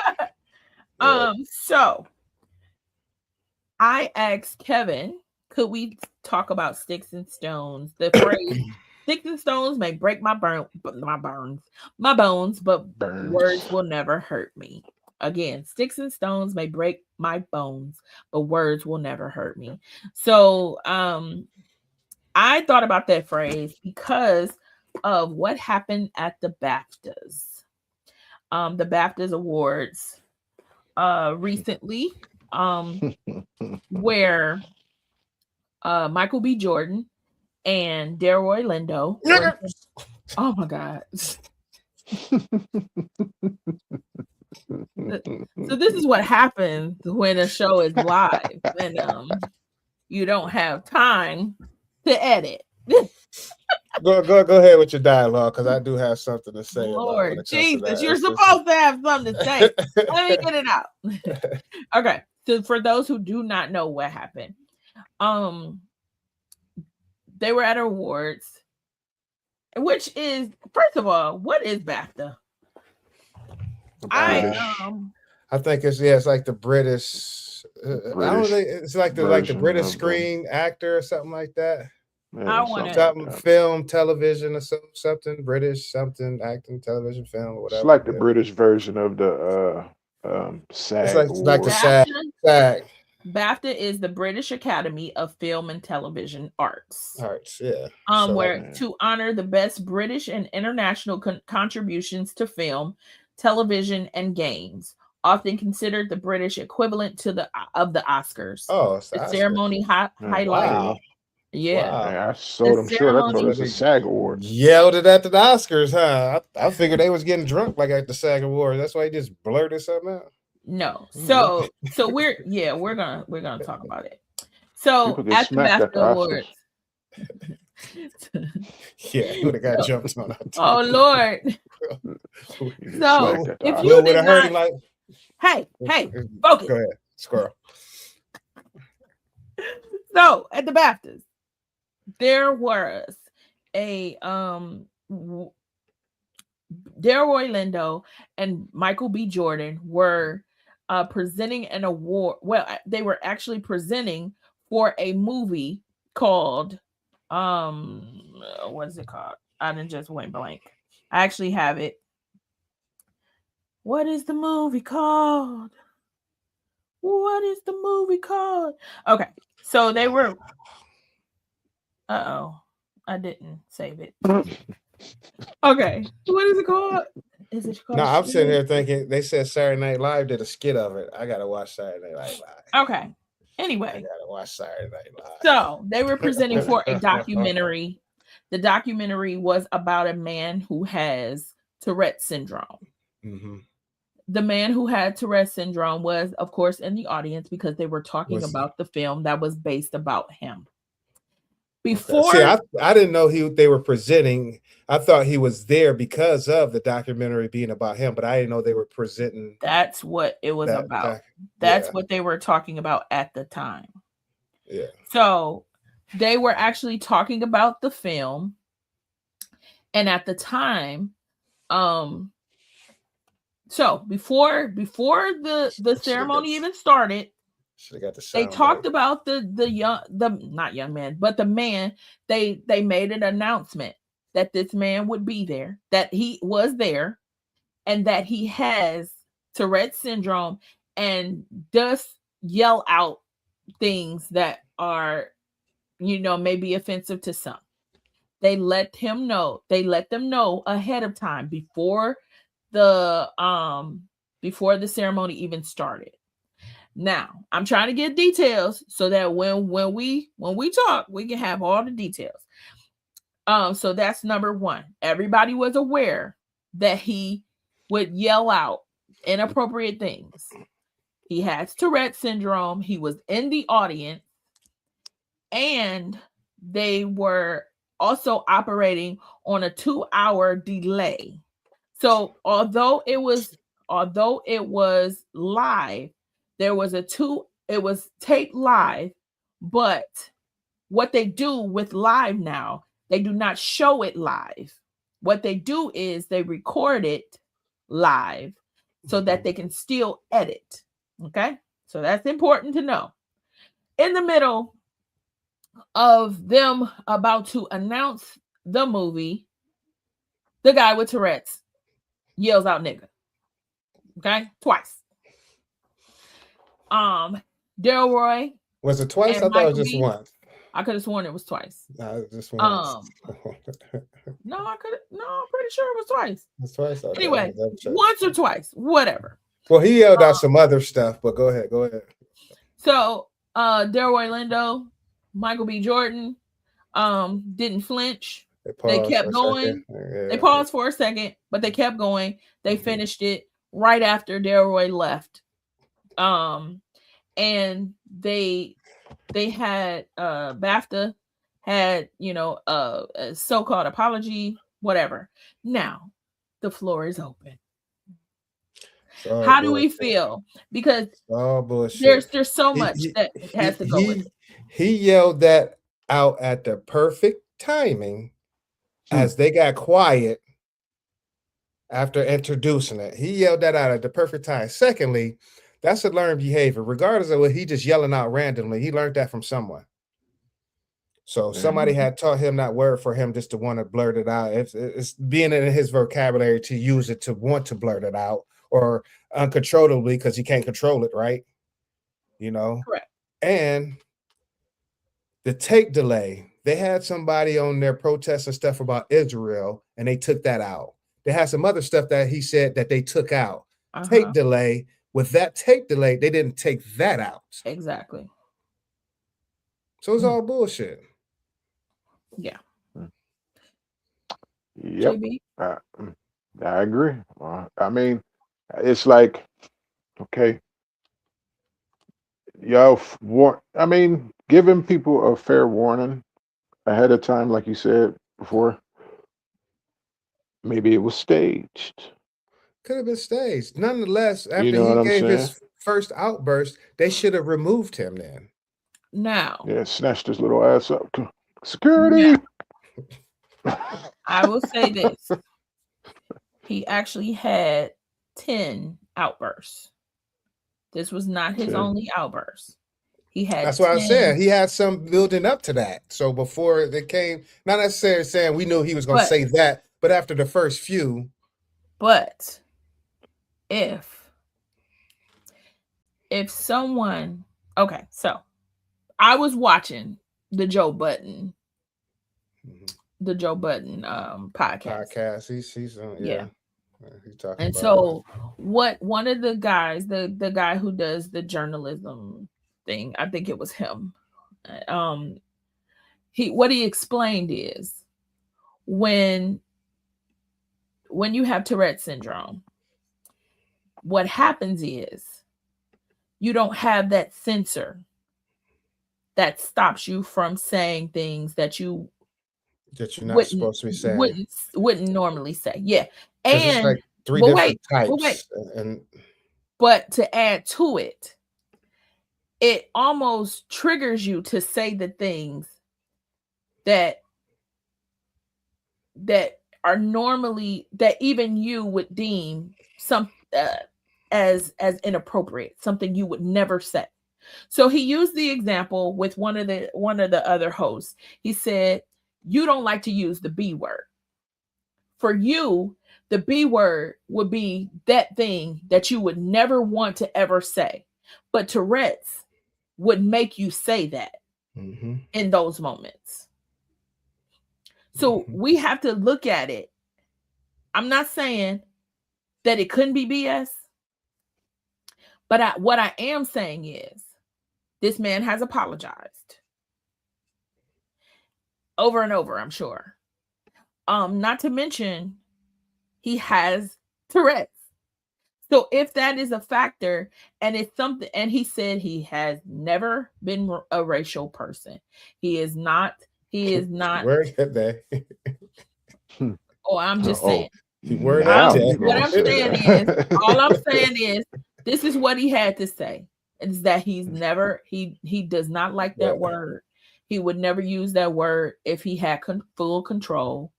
So I asked Kevin, could we talk about sticks and stones? The phrase "sticks and stones may break my bones, but Burns. words will never hurt me." Again, sticks and stones may break my bones, but words will never hurt me. So, I thought about that phrase because of what happened at the BAFTAs. The BAFTAs awards recently, where Michael B. Jordan and Delroy Lindo. Oh my God. So this is what happens when a show is live and you don't have time to edit. Go ahead with your dialogue, because I do have something to say. Lord Jesus, you're supposed to have something to say. Let me get it out. Okay. So for those who do not know what happened, they were at awards, which is, first of all, what is BAFTA? I think it's like the British. I don't think it's like the British Screen Actor or something like that. Yeah, I want something film, television, or something British, something acting, television, film, or whatever. It's like the British version of the SAG. It's like the SAG. BAFTA is the British Academy of Film and Television Arts. Yeah. To honor the best British and international contributions to film, television, and games, often considered the British equivalent to the Oscars. Oh, it's the ceremony highlighted. Wow. Yeah. Wow. I sold them short. I thought it was a SAG Awards. Yelled it at the Oscars, huh? I figured they was getting drunk like at the SAG Awards. That's why he just blurted something out. No. So we're gonna talk about it. So at the BAFTA Awards. Yeah, he would have got jumped on. Oh Lord. So if you would have heard him like, hey, focus. Go ahead, squirrel. So at the BAFTAs, there was a Delroy Lindo and Michael B. Jordan were presenting an award. Well, they were actually presenting for a movie called what is it called? I didn't just went blank. I actually have it. What is the movie called? Okay, so they were. I didn't save it. Okay, what is it called? Is it called? No, I'm sitting here thinking they said Saturday Night Live did a skit of it. I gotta watch Saturday Night Live. Okay. Anyway, I gotta watch Saturday Night Live. So they were presenting for a documentary. The documentary was about a man who has Tourette syndrome. Mm-hmm. The man who had Tourette syndrome was, of course, in the audience because they were talking about the film that was based about him. Before, see, I didn't know they were presenting. I thought he was there because of the documentary being about him, but I didn't know they were presenting. That's what it was about. That's what they were talking about at the time. Yeah. So they were actually talking about the film, and at the time, so before the ceremony even started, they talked about the not young man, but the man. They made an announcement that this man would be there, that he was there, and that he has Tourette syndrome and does yell out things that are, maybe offensive to some. They let them know ahead of time before the ceremony even started. Now, I'm trying to get details so that when we talk, we can have all the details. So that's number one. Everybody was aware that he would yell out inappropriate things. He has Tourette syndrome. He was in the audience, and they were also operating on a 2-hour delay. So although it was live, it was taped live, but what they do with live now, they do not show it live. What they do is they record it live so that they can still edit. Okay. So that's important to know. in the middle of them about to announce the movie, the guy with Tourette's yells out nigga. Okay, twice. Daryl Roy. Was it twice? I and thought it was Michael just B. once. I could have sworn it was twice. No, it was just once. No, I'm pretty sure it was twice. It's twice. Okay, Anyway, double check. once or twice, whatever. Well, he yelled out some other stuff, but go ahead. So, Delroy Lindo, Michael B. Jordan, didn't flinch. They kept going. Yeah. They paused for a second, but they kept going. They finished it right after Delroy left. And they had BAFTA had, a so-called apology, whatever. Now the floor is open. How do we feel? Because bullshit. There's so much that has to go with it. He yelled that out at the perfect timing as they got quiet after introducing it. He yelled that out at the perfect time. Secondly, that's a learned behavior. Regardless of what he just yelling out randomly, he learned that from someone. So somebody had taught him that word for him just to want to blurt it out. It's being in his vocabulary to use it to want to blurt it out or uncontrollably because he can't control it, right? Correct. And the tape delay. They had somebody on there protesting stuff about Israel, and they took that out. They had some other stuff that he said that they took out. Tape delay. With that tape delay, they didn't take that out. Exactly. So it's all bullshit. Yeah. Yep. JB? I agree. I mean, it's like, okay, y'all. Giving people a fair warning ahead of time, like you said before. Maybe it was staged. Could have been staged. Nonetheless, after You know he gave his saying? first outburst, they should have removed him then. Now, Yeah, snatched his little ass up. Security. I will say this. He actually had 10 outbursts. This was not his 10. only outburst. He had That's what I 10. said. He had some building up to that. So before they came, not necessarily saying we knew he was going to say that, but after the first few. But if someone, okay, so I was watching the Joe Budden podcast. He's on, yeah. He's talking and about so what one of the guys, the guy who does the journalism thing, I think it was him. What he explained is when you have Tourette syndrome, what happens is you don't have that censor that stops you from saying things that you're not supposed to be saying. Wouldn't normally say. Yeah. And it's like three different types. But to add to it, it almost triggers you to say the things that are normally, that even you would deem some as inappropriate, something you would never say. So he used the example with one of the other hosts. He said, you don't like to use the B word. For you, the B word would be that thing that you would never want to ever say. But Tourette's would make you say that in those moments. So we have to look at it. I'm not saying that it couldn't be BS. But what I am saying is this man has apologized over and over, I'm sure. Not to mention he has Tourette's. So if that is a factor and it's something, and he said he has never been a racial person. He is not. Where is they? Oh, I'm just saying. What I'm saying is, all I'm saying is, this is what he had to say. Is that he's never, he does not like that word. He would never use that word if he had full control.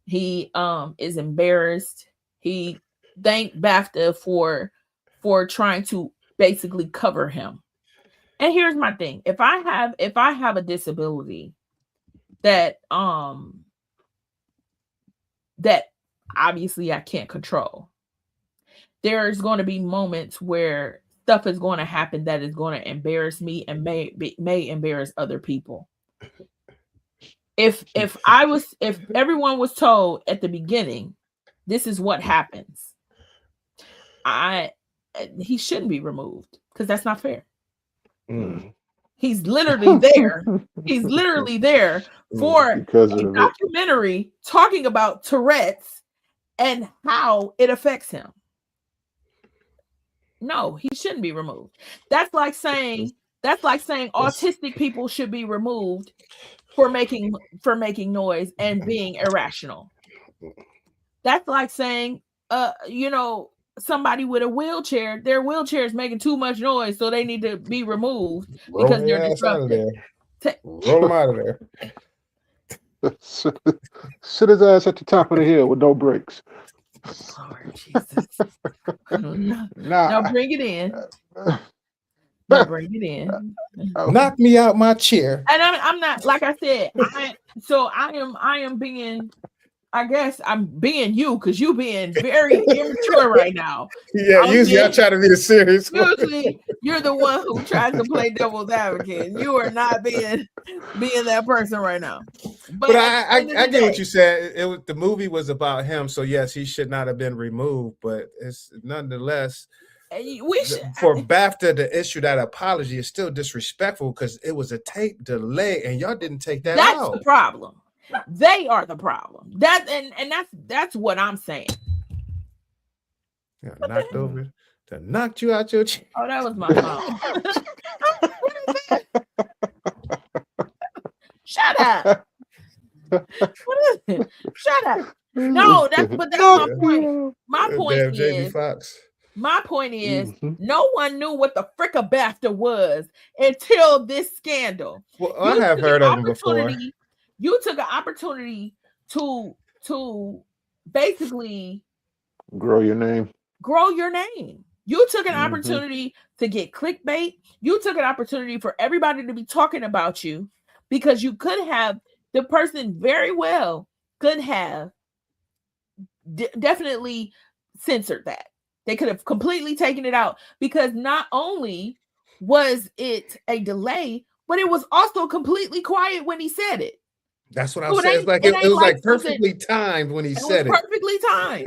He is embarrassed. He thanked BAFTA for trying to basically cover him. And here's my thing. If I have a disability that obviously I can't control, there's going to be moments where stuff is going to happen that is going to embarrass me and may embarrass other people. If everyone was told at the beginning, this is what happens, he shouldn't be removed, because that's not fair. He's literally there. He's literally there for a documentary talking about Tourette's and how it affects him. No, he shouldn't be removed. That's like saying autistic people should be removed for making noise and being irrational. That's like saying, somebody with a wheelchair, their wheelchair is making too much noise, so they need to be removed because they're disruptive. Roll them out of there. Sit his ass at the top of the hill with no brakes. Lord Jesus. Now bring it in. Now bring it in. Knock me out my chair. And I'm not, like I said, I am being, I guess I'm being you, because you being very immature right now. Yeah, usually I try to be the serious one. Usually you're the one who tries to play devil's advocate. You are not being that person right now. But I get what you said. The movie was about him, so yes, he should not have been removed. But it's nonetheless, for BAFTA to issue that apology is still disrespectful, because it was a tape delay and y'all didn't take that out. That's the problem. They are the problem. That's what I'm saying. Yeah, knocked over. That knocked you out your chair. Oh, that was my phone. Shut up. What is it? Shut up. No, that's my point. My point is, my point is, no one knew what the frick of BAFTA was until this scandal. Well, I have heard of them before. You took an opportunity to basically grow your name. You took an opportunity to get clickbait. You took an opportunity for everybody to be talking about you, because you could have, the person very well could have definitely censored that. They could have completely taken it out, because not only was it a delay, but it was also completely quiet when he said it. That's what I'm saying. It was like perfectly timed when he said it. Perfectly timed.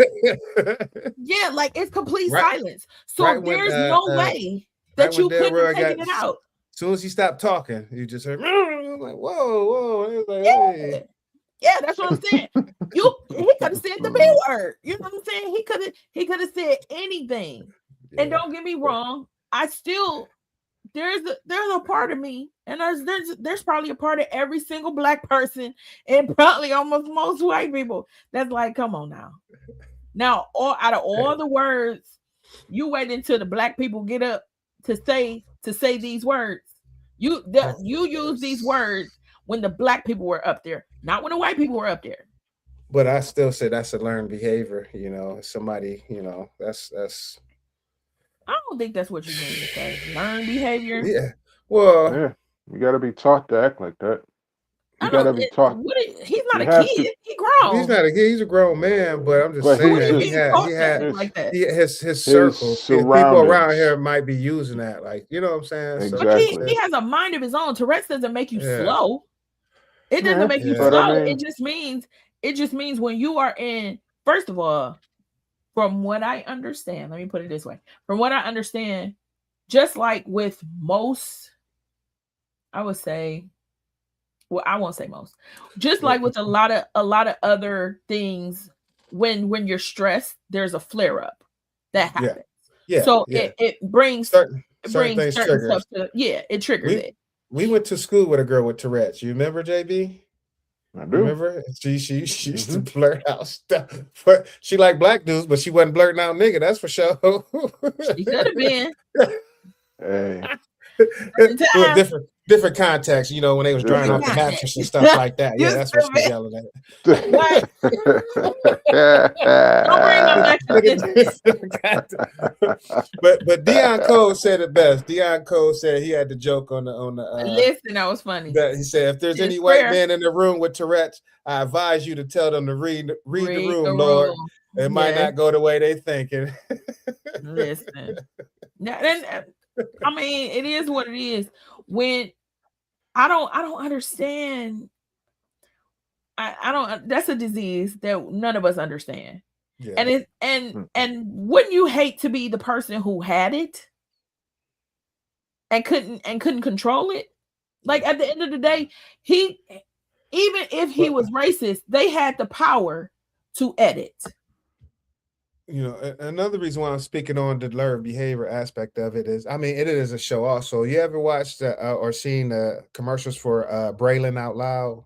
Yeah, like it's complete silence. So there's no way that you couldn't have taken it out. As soon as he stopped talking, you just heard, like, whoa. It was like, hey. Yeah, that's what I'm saying. He could have said the B word. You know what I'm saying? He could have said anything. Yeah. And don't get me wrong, I still, there's a part of me, and there's probably a part of every single Black person, and probably almost most white people, that's like, come on now. Now, out of all the words, you wait until the Black people get up to say these words. You use these words when the Black people were up there, not when the white people were up there. But I still say that's a learned behavior. Somebody, that's. I don't think that's what you mean to say. Learned behavior. Yeah. Well, yeah, you got to be taught to act like that. You got to be taught. He's not a kid. He grown. He's not a kid. He's a grown man. But I'm just saying, he had his circle. People around here might be using that. Like, you know what I'm saying? Exactly. But he has a mind of his own. Tourette's doesn't make you slow. It doesn't make you slow. I mean, it just means when you are in. First of all, from what I understand, let me put it this way. From what I understand, just like with most, I would say. Well, I won't say most. Just like with a lot of other things, when you're stressed, there's a flare up that happens. Yeah. So it brings certain stuff to it triggers it. We went to school with a girl with Tourette's. You remember, JB? I do. Remember? She used to blurt out stuff. But she liked Black dudes, but she wasn't blurting out nigga. That's for sure. She could have been. Hey. It was different. different context, you know, when they was drying off the Different mattress and stuff like that. You Yeah, that's what she's stupid. yelling at. Don't bring no mattress. But Dion Cole said it best. Dion Cole said he had the joke on the Listen, that was funny. that he said, if there's any It's white fair. man in the room with Tourette's, I advise you to tell them to read the Read room, the Lord. room. It might Yes. not go the way they thinking. Listen. Now, I mean, it is what it is. When I don't understand. I don't. That's a disease that none of us understand. Yeah. And it and wouldn't you hate to be the person who had it and couldn't control it? Like at the end of the day, even if he was racist, they had the power to edit. You know, another reason why I'm speaking on the learned behavior aspect of it is, I mean, it is a show also. You ever watched or seen the commercials for Braylon Out Loud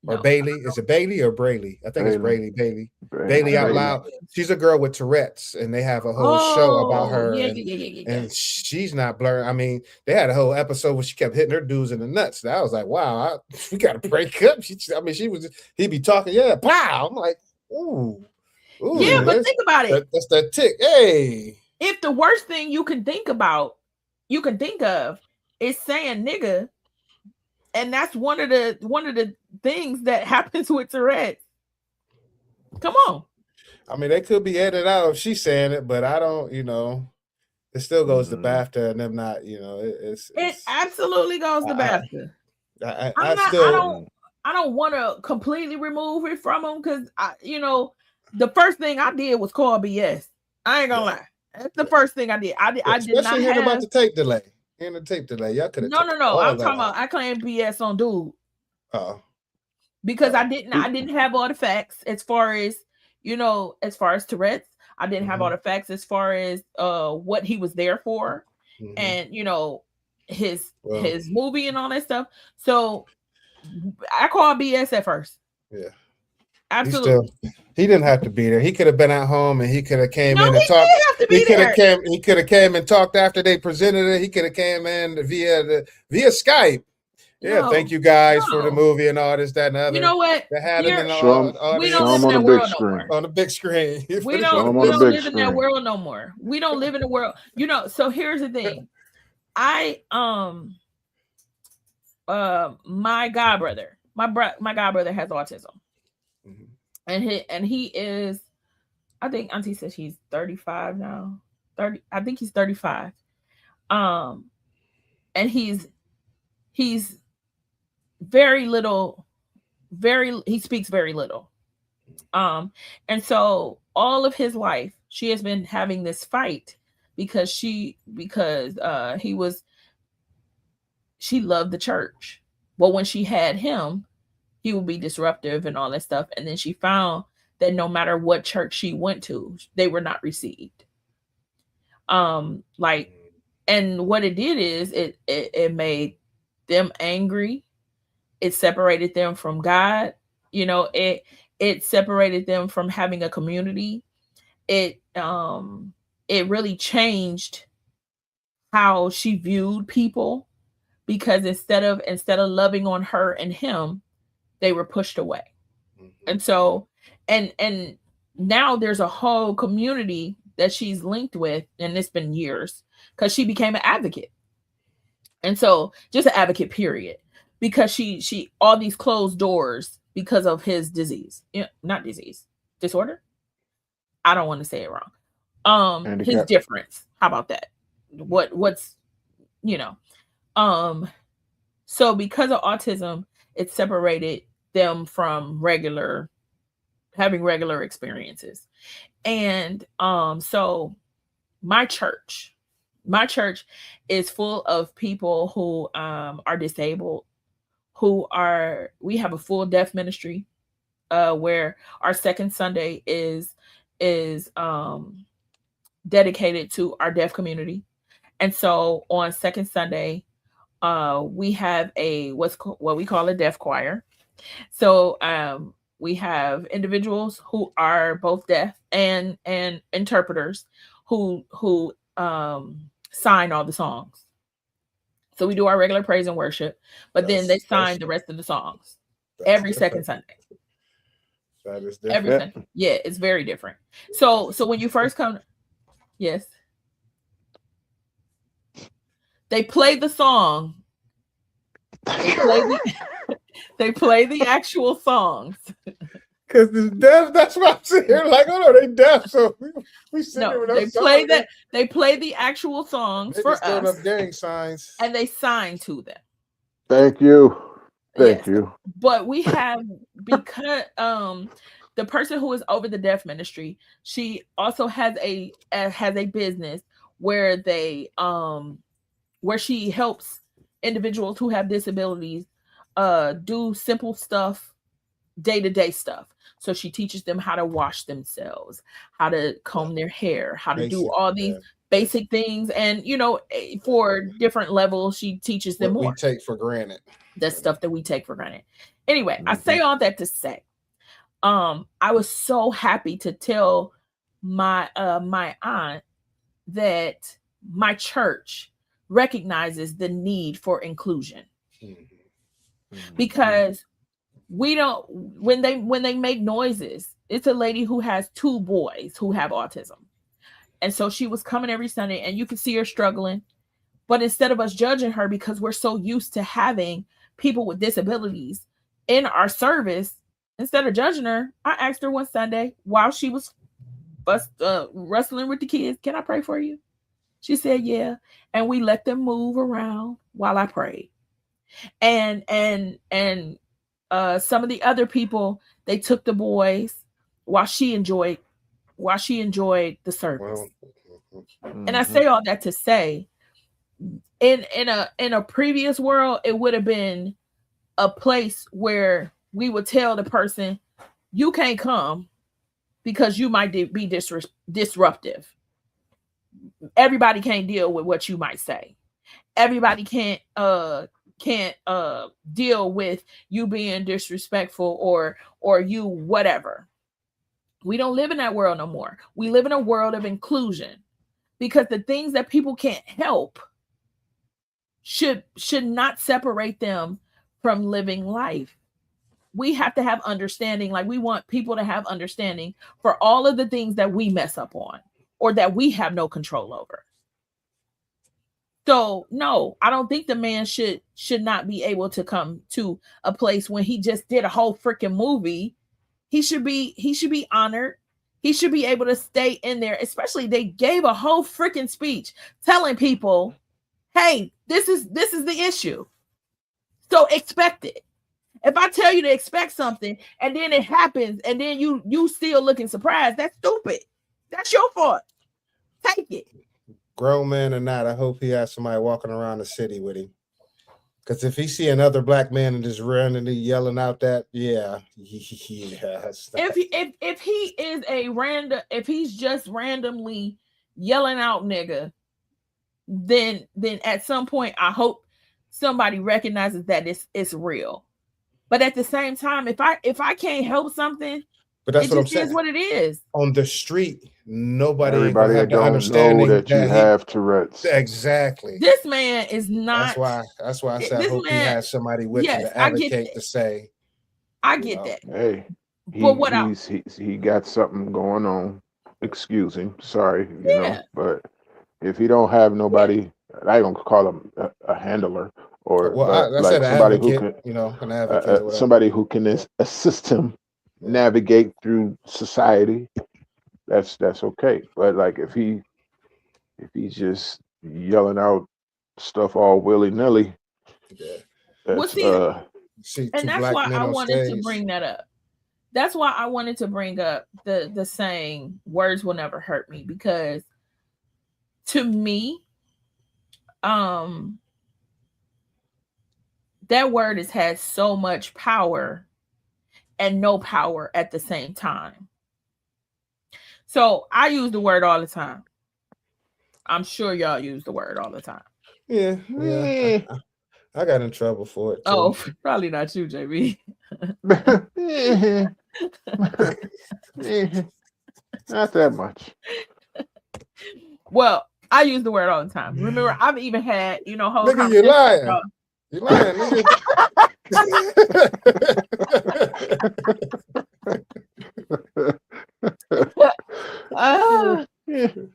or No. Bailey? Is it Bailey or Brayley? I think it's Bailey. Bailey Out Loud. She's a girl with Tourette's, and they have a whole show about her. Yeah, and, and she's not blurring. I mean, they had a whole episode where she kept hitting her dudes in the nuts. And I was like, wow, we got to break up. He'd be talking, yeah, pow. I'm like, ooh. Ooh, yeah, but think about it. That's that tick. Hey, If the worst thing you can think of is saying nigga, and that's one of the things that happens with Tourette's. Come on. I mean, they could be edited out if she's saying it, but I don't, you know, it still goes to BAFTA and them not, you know, It absolutely goes to BAFTA. I don't want to completely remove it from them because the first thing I did was call BS. I ain't gonna lie. That's the first thing I did. I did not have about the tape delay. In the tape delay, y'all could have. No. I'm talking about I claim BS on dude. Oh. Because I didn't have all the facts as far as Tourette's. I didn't have all the facts as far as what he was there for, and his movie and all that stuff. So I called BS at first. Yeah. Absolutely. He didn't have to be there. He could have been at home and he could have came in and talked. He could have came and talked after they presented it. He could have came in via Skype. Yeah, thank you guys for the movie and all this, that, and the other. You know what? They had him in we don't live in that world no more. On the big screen. We don't live in that world no more. We don't live in the world. So here's the thing. My godbrother has autism. And he is, I think Auntie says he's 35 now. I think he's 35. And he's very little, he speaks very little. And so all of his life, she has been having this fight because she loved the church. Well, when she had him, he would be disruptive and all that stuff. And then she found that no matter what church she went to, they were not received. And what it did is it made them angry. It separated them from God. It separated them from having a community. It really changed how she viewed people, because instead of loving on her and him, they were pushed away. And so, and now there's a whole community that she's linked with, and it's been years, because she became an advocate. And so just an advocate, period, because she all these closed doors because of his disease. Not disease, disorder. I don't want to say it wrong. His difference. How about that? What's so because of autism, it separated them from having regular experiences. And so my church is full of people who are disabled, we have a full deaf ministry, where our second Sunday is dedicated to our deaf community. And so on second Sunday, we have what we call a deaf choir. So we have individuals who are both deaf and interpreters who sign all the songs So we do our regular praise and worship, but then they sign the rest of the songs every second Sunday. That is different. Every Sunday. Yeah, it's very different. So when you first come, yes, they play the song. They play the actual songs. Because the deaf, that's what I'm sitting here like, oh no, they deaf. So we sit here with they play that. They play the actual songs for us. Up gang signs. And they sign to them. Thank you. Thank you. But we have, because the person who is over the deaf ministry, she also has a business where they where she helps individuals who have disabilities do simple stuff, day-to-day stuff. So she teaches them how to wash themselves, how to comb their hair, how to do all these basic things. And, for different levels, she teaches them more. We take for granted. The stuff that we take for granted. Anyway, I say all that to say, I was so happy to tell my my aunt that my church recognizes the need for inclusion. Because we don't, when they make noises, it's a lady who has 2 boys who have autism. And so she was coming every Sunday and you could see her struggling. But instead of us judging her, because we're so used to having people with disabilities in our service, instead of judging her, I asked her one Sunday while she was wrestling with the kids, "Can I pray for you?" She said, "Yeah." And we let them move around while I prayed. And some of the other people, they took the boys while she enjoyed the service. And I say all that to say, in a previous world, it would have been a place where we would tell the person, "You can't come because you might be disruptive. Everybody can't deal with what you might say. Everybody can't deal with you being disrespectful or you whatever." We don't live in that world no more. We live in a world of inclusion, because the things that people can't help should not separate them from living life. We have to have understanding. Like, we want people to have understanding for all of the things that we mess up on or that we have no control over. So no, I don't think the man should not be able to come to a place when he just did a whole freaking movie. He should be honored. He should be able to stay in there. Especially, they gave a whole freaking speech telling people, "Hey, this is the issue. So expect it." If I tell you to expect something and then it happens and then you still looking surprised, that's stupid. That's your fault. Take it. Grown man or not, I hope he has somebody walking around the city with him. Because if he see another black man and just randomly yelling out that, if he is if he's just randomly yelling out nigga, then at some point I hope somebody recognizes that it's real. But at the same time, if I can't help something, but that's it what I'm just saying. is what it is. On the street, everybody have don't know that you have Tourette's. Exactly. This man is not. That's why I said I hope he has somebody with him to advocate to say. I get that. Hey, he got something going on. Excuse him. Sorry, you know. But if he don't have nobody, I don't call him a handler or like somebody who can, somebody who can assist him navigate through society, that's okay. But like if he's just yelling out stuff all willy-nilly, and that's why I wanted to bring that up. That's why I wanted to bring up the saying, "Words will never hurt me," because to me, that word has so much power and no power at the same time. So I use the word all the time. I'm sure y'all use the word all the time. Yeah. I got in trouble for it too. Oh, probably not you, JB. Not that much. Well, I use the word all the time. Remember, I've even had, whole Nigga, you conversations. lying. You lying, nigga.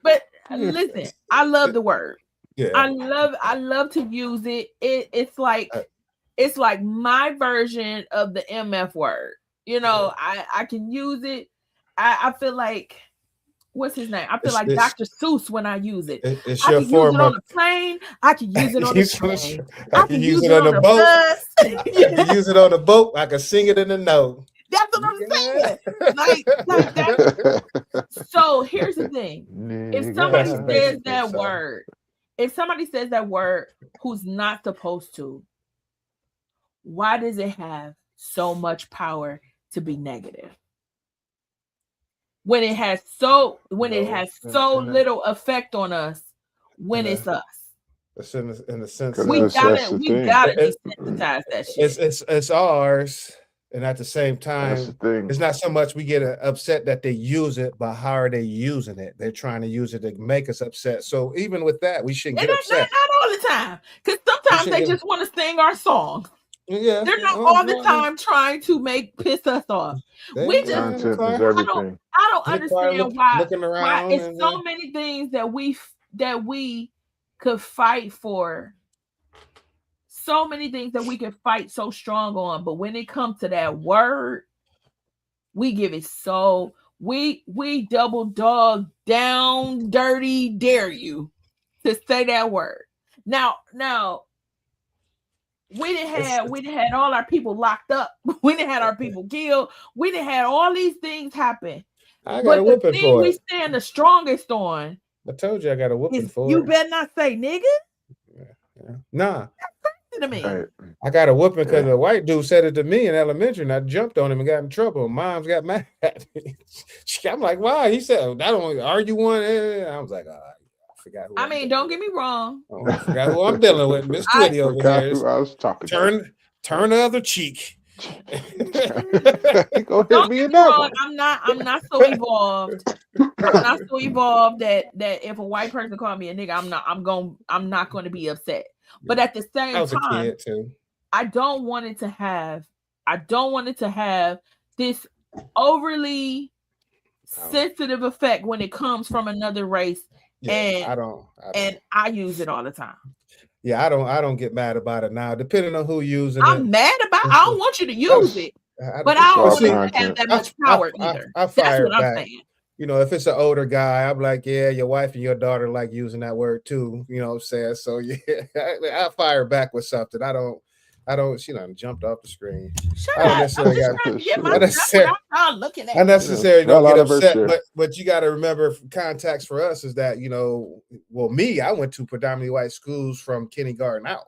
But listen, I love the word. Yeah. I love to use it. It's like my version of the MF word. I can use it. I feel like, what's his name? I feel like Dr. Seuss when I use it. It's I your can use form it on of. the plane. I can use it on the train. I can use it on the boat. bus. I can use it on the boat. I can sing it in the nose. That's what I'm saying. Like that. So here's the thing. If somebody That's a says basic that thing, word, if somebody says that word who's not supposed to, why does it have so much power to be negative? When it has so little effect on us when it's us. It's in the sense We gotta desensitize that shit. It's ours, and at the same time, That's the thing. it's not so much we get upset that they use it, but how are they using it? They're trying to use it to make us upset. So even with that, we shouldn't get upset. Not all the time, because sometimes they just want to sing our song. Yeah, they're not all the time trying to piss us off. We just content is everything. I don't understand why it's and so many things that we could fight for. So many things that we could fight so strong on, but when it comes to that word, we give it so we double dog down dirty dare you to say that word. Now we didn't had all our people locked up. We didn't had our people killed. We didn't had all these things happen. I got a whooping for we it. stand the strongest on. I told you I got a whooping for you it. You better not say nigga. Yeah. Nah. To me. Right. I got a whooping because a white dude said it to me in elementary, and I jumped on him and got in trouble. Mom's got mad at me. I'm like, why? He said, I don't argue one. I was like, I forgot who. Don't get me wrong. I forgot who I'm dealing with. Miss Twitty over here. I was talking. Turn the other cheek. Go hit me in that one. I'm not so evolved. I'm not so evolved that if a white person called me a nigga, I'm not going to be upset. But at the same time, a kid too. I don't want it to have this overly sensitive effect when it comes from another race. Yeah, and I use it all the time. Yeah, I don't get mad about it now. Depending on who using I'm mad about. I don't want you to use it, but I don't want it to have that much power either. That's what I'm saying. If it's an older guy, I'm like, yeah, your wife and your daughter like using that word too. You know what I'm saying? So yeah, I fire back with something. I don't. She done jumped off the screen. Shut up! I'm just trying to get my I'm looking at. Unnecessary. Don't get upset. But you got to remember, context for us is that I went to predominantly white schools from kindergarten out.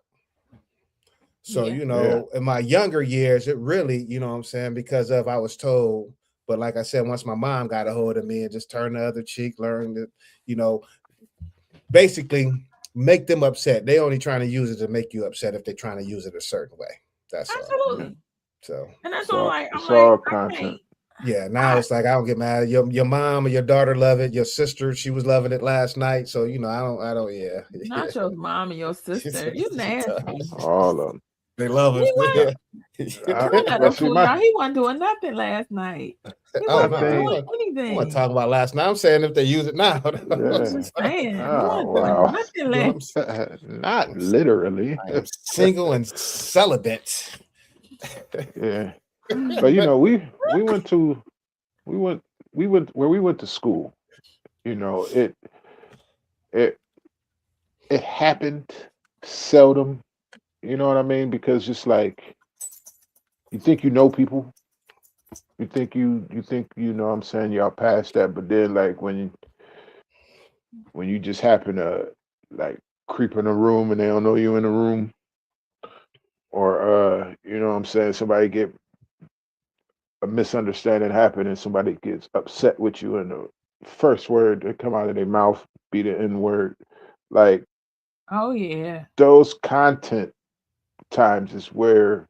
So in my younger years, it really, you know what I'm saying, because of I was told. But like I said, once my mom got a hold of me and just turned the other cheek, learned that, basically make them upset. They only trying to use it to make you upset if they're trying to use it a certain way. That's absolutely. All. So and that's all like it's all content. Yeah, now it's like I don't get mad. Your mom or your daughter love it. Your sister, she was loving it last night. So I don't. Yeah. Not your mom and your sister. You nasty. All of them. They love it. He wasn't doing nothing last night. He wasn't doing anything. I'm not talking about last night. I'm saying if they use it now. Wow. Not literally. I am single and celibate. Yeah. But we went where we went to school. It happened seldom. You know what I mean? Because just like you think you know people, you think you know what I'm saying, y'all past that, but then like when you just happen to like creep in a room and they don't know you in the room, or you know what I'm saying, somebody get a misunderstanding happen and somebody gets upset with you and the first word that come out of their mouth be the N-word, like oh yeah, those content times is where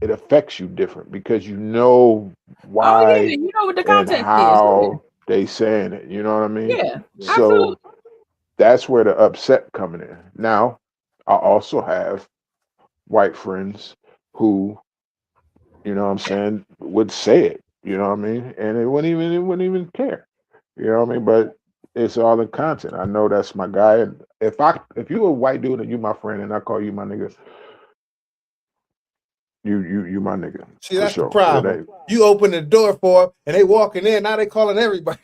it affects you different because you know why you know what the context and how they saying it. You know what I mean? Yeah. So that's where the upset coming in. Now, I also have white friends who, you know what I'm saying, would say it, you know what I mean? And it wouldn't even care. You know what I mean? But it's all in content. I know that's my guy. And if you a white dude and you my friend and I call you my nigga, you my nigga. See, for that's sure. the problem. You open the door for them and they walking in. Now they calling everybody.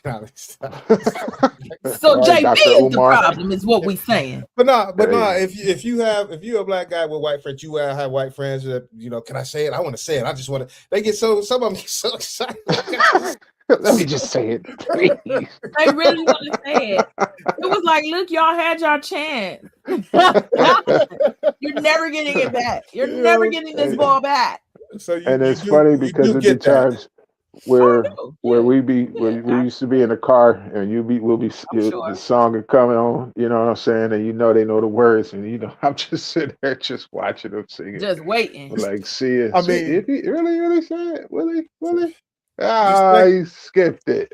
So All right, JB Dr. is the Umar. problem, is what we saying. But no, Hey. if you're a black guy with white friends, you will have white friends that, you know, can I say it? I want to say it. I just want to. They get some of them get so excited. Let me just say it, please. They really want to say it. It was like, look, y'all had your chance. You're never getting it back. You're You never know, getting this ball back. So And it's funny because of the times where we used to be in the car and the song is coming on, you know what I'm saying, and you know they know the words, and you know I'm just sitting there just watching them singing, just waiting. like, see it. I mean, if he really say it, really. Ah, he skipped it.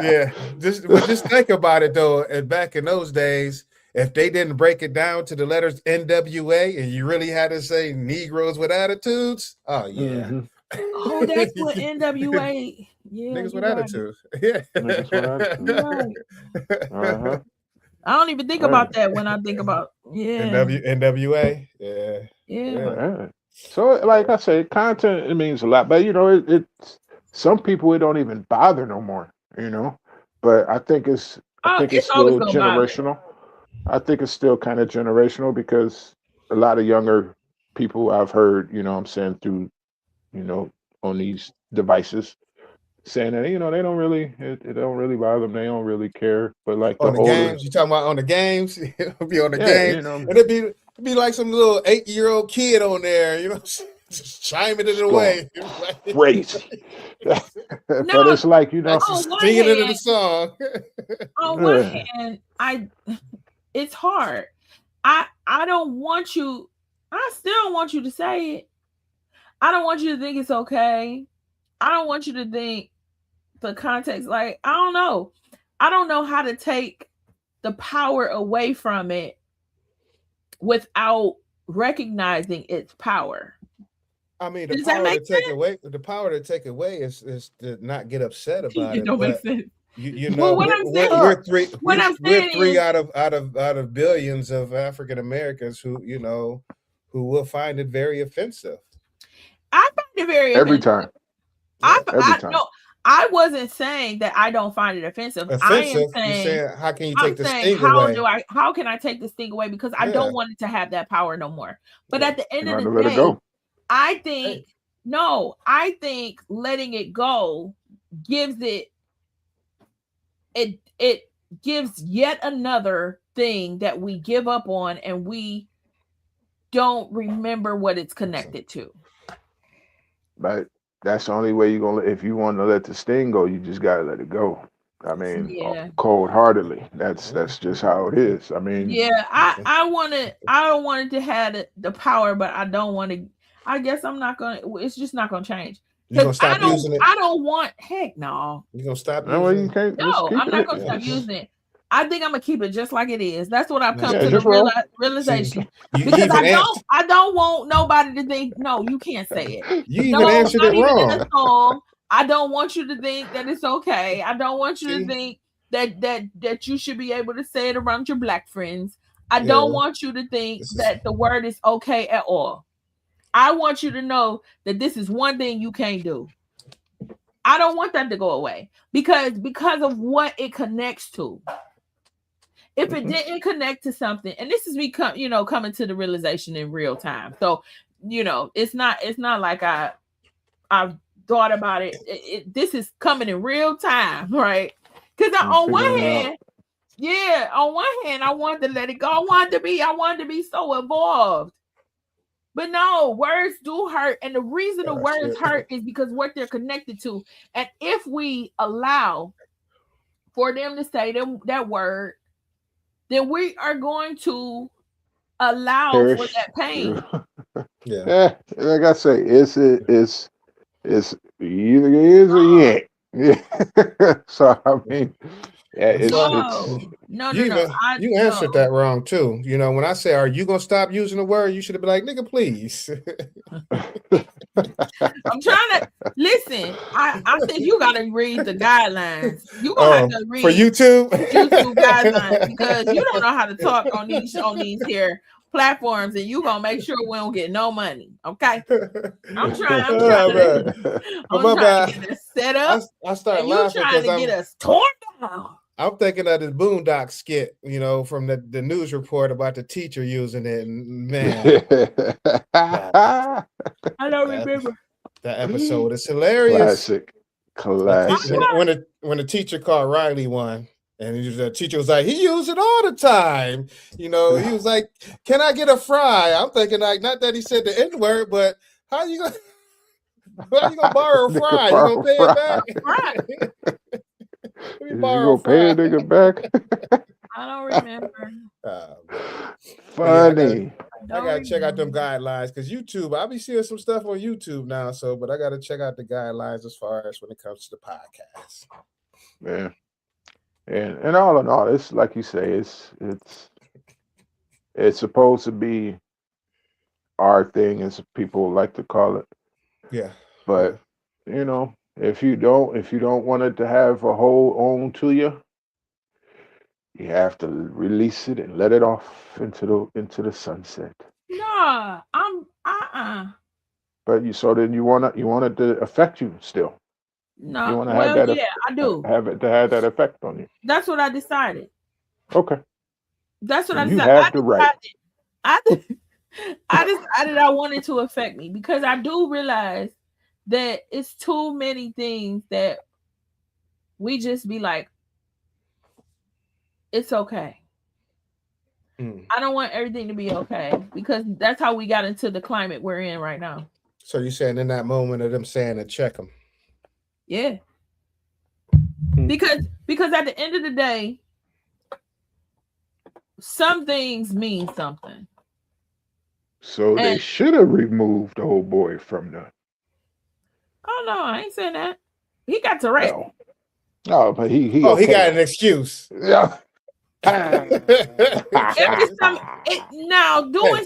Yeah, just think about it though. And back in those days, if they didn't break it down to the letters NWA, and you really had to say Negroes with attitudes, oh yeah, Mhm. Oh, that's what NWA. Yeah, niggas with you're right. attitudes. Yeah, Niggas with attitude. You're right. Uh-huh. I don't even think Right. about that when I think about NWA. Yeah. Yeah. So, like I say, content, it means a lot, but you know, it's some people it don't even bother no more, you know. But I think it's it's still always gonna bother. generational. I think it's still kind of generational because a lot of younger people I've heard, you know what I'm saying, through, you know, on these devices saying that, you know, they don't really it don't really bother them. They don't really care. But like On the older games, you talking about on the games? It'll be on the Yeah, game, you know. and it'd be like some little 8-year-old kid on there, you know, just chiming it away. crazy. But it's like, you know, on one singing it in the hand- song. On one Yeah. hand, it's hard. I don't want you. I still don't want you to say it. I don't want you to think it's okay. I don't want you to think the context. Like, I don't know. I don't know how to take the power away from it without recognizing its power. I mean, the Does that power to make take away is to not get upset about It it. don't make But sense. you know, what I'm saying- we're three saying is- out of billions of African Americans who, you know, who will find it very offensive. I find it very every offensive. time. Every time. No, I wasn't saying that I don't find it offensive. I am You're saying, saying, how can you I'm take the saying, sting away? how can I take this thing away? Because I Yeah. don't want it to have that power no more. But Yeah. at the end You of gotta the let it day, go. I think I think letting it go gives it gives yet another thing that we give up on, and we don't remember what it's connected to. But that's the only way you're gonna if you want to let the sting go, you just gotta let it go. I mean, Yeah. cold heartedly. That's just how it is. I mean, Yeah, I don't want it to have the power, but I don't want to. I guess I'm not gonna. It's just not gonna change. You're gonna stop using it. I don't want. Heck no. You're gonna stop no, using you it. can't. No, I'm not gonna Yeah. stop using it. I think I'm gonna keep it just like it is. That's what I've come Yeah, to just the roll. realization. You Because even I don't want nobody to think. No, you can't say it. you even No, answered not it even in wrong. a song. I don't want you to think that it's okay. I don't want you See? to think that you should be able to say it around your black friends. I don't Yeah. want you to think This is- that the word is okay at all. I want you to know that this is one thing you can't do. I don't want that to go away because of what it connects to. If it didn't connect to something, and this is me coming to the realization in real time. So, it's not like I've thought about it. This is coming in real time, right? Because on one hand, I wanted to let it go. I wanted to be so evolved. But no, words do hurt. And the reason the words hurt is because what they're connected to. And if we allow for them to say that word, then we are going to allow for Perish. that pain. Yeah. Like I say, it's either is or you ain't. Yeah. So I mean, Yeah, it's No. You answered that wrong too. You know, when I say, "Are you gonna stop using the word?" You should have been like, "Nigga, please." I'm trying to listen. I said you gotta read the guidelines. You gonna have to read for YouTube guidelines because you don't know how to talk on these here platforms, and you gonna make sure we don't get no money. Okay. I'm trying to get us set up. I start laughing because I'm get us torn down. I'm thinking of the Boondock skit, you know, from the news report about the teacher using it. And man, I don't remember that episode. It's hilarious. Classic. When the teacher called Riley one, and the teacher was like, he used it all the time. You know, he was like, "Can I get a fry?" I'm thinking like, not that he said the N-word, but how you gonna borrow a fry? You gonna pay it back? Right. You gonna pay a nigga back? I don't remember. Funny. I gotta check out them guidelines because YouTube, I'll be seeing some stuff on YouTube now. So, but I gotta check out the guidelines as far as when it comes to the podcast. Yeah. And all in all, it's like you say, it's supposed to be our thing, as people like to call it. Yeah. But you know, if you don't want it to have a whole own to you, you have to release it and let it off into the sunset. Nah, I'm But then you want it to affect you still. No, you want to have that. Yeah, I do. Have it to have that effect on you. That's what I decided. Okay. That's what I decided. You have the right. I decided I wanted to affect me because I do realize that it's too many things that we just be like, it's okay. I don't want everything to be okay because that's how we got into the climate we're in right now. So you're saying in that moment of them saying to check them? Yeah. Because at the end of the day, some things mean something. So they should have removed the old boy from the. Oh no, I ain't saying that. He got Tourette. No, but he he got an excuse. Yeah. Now doing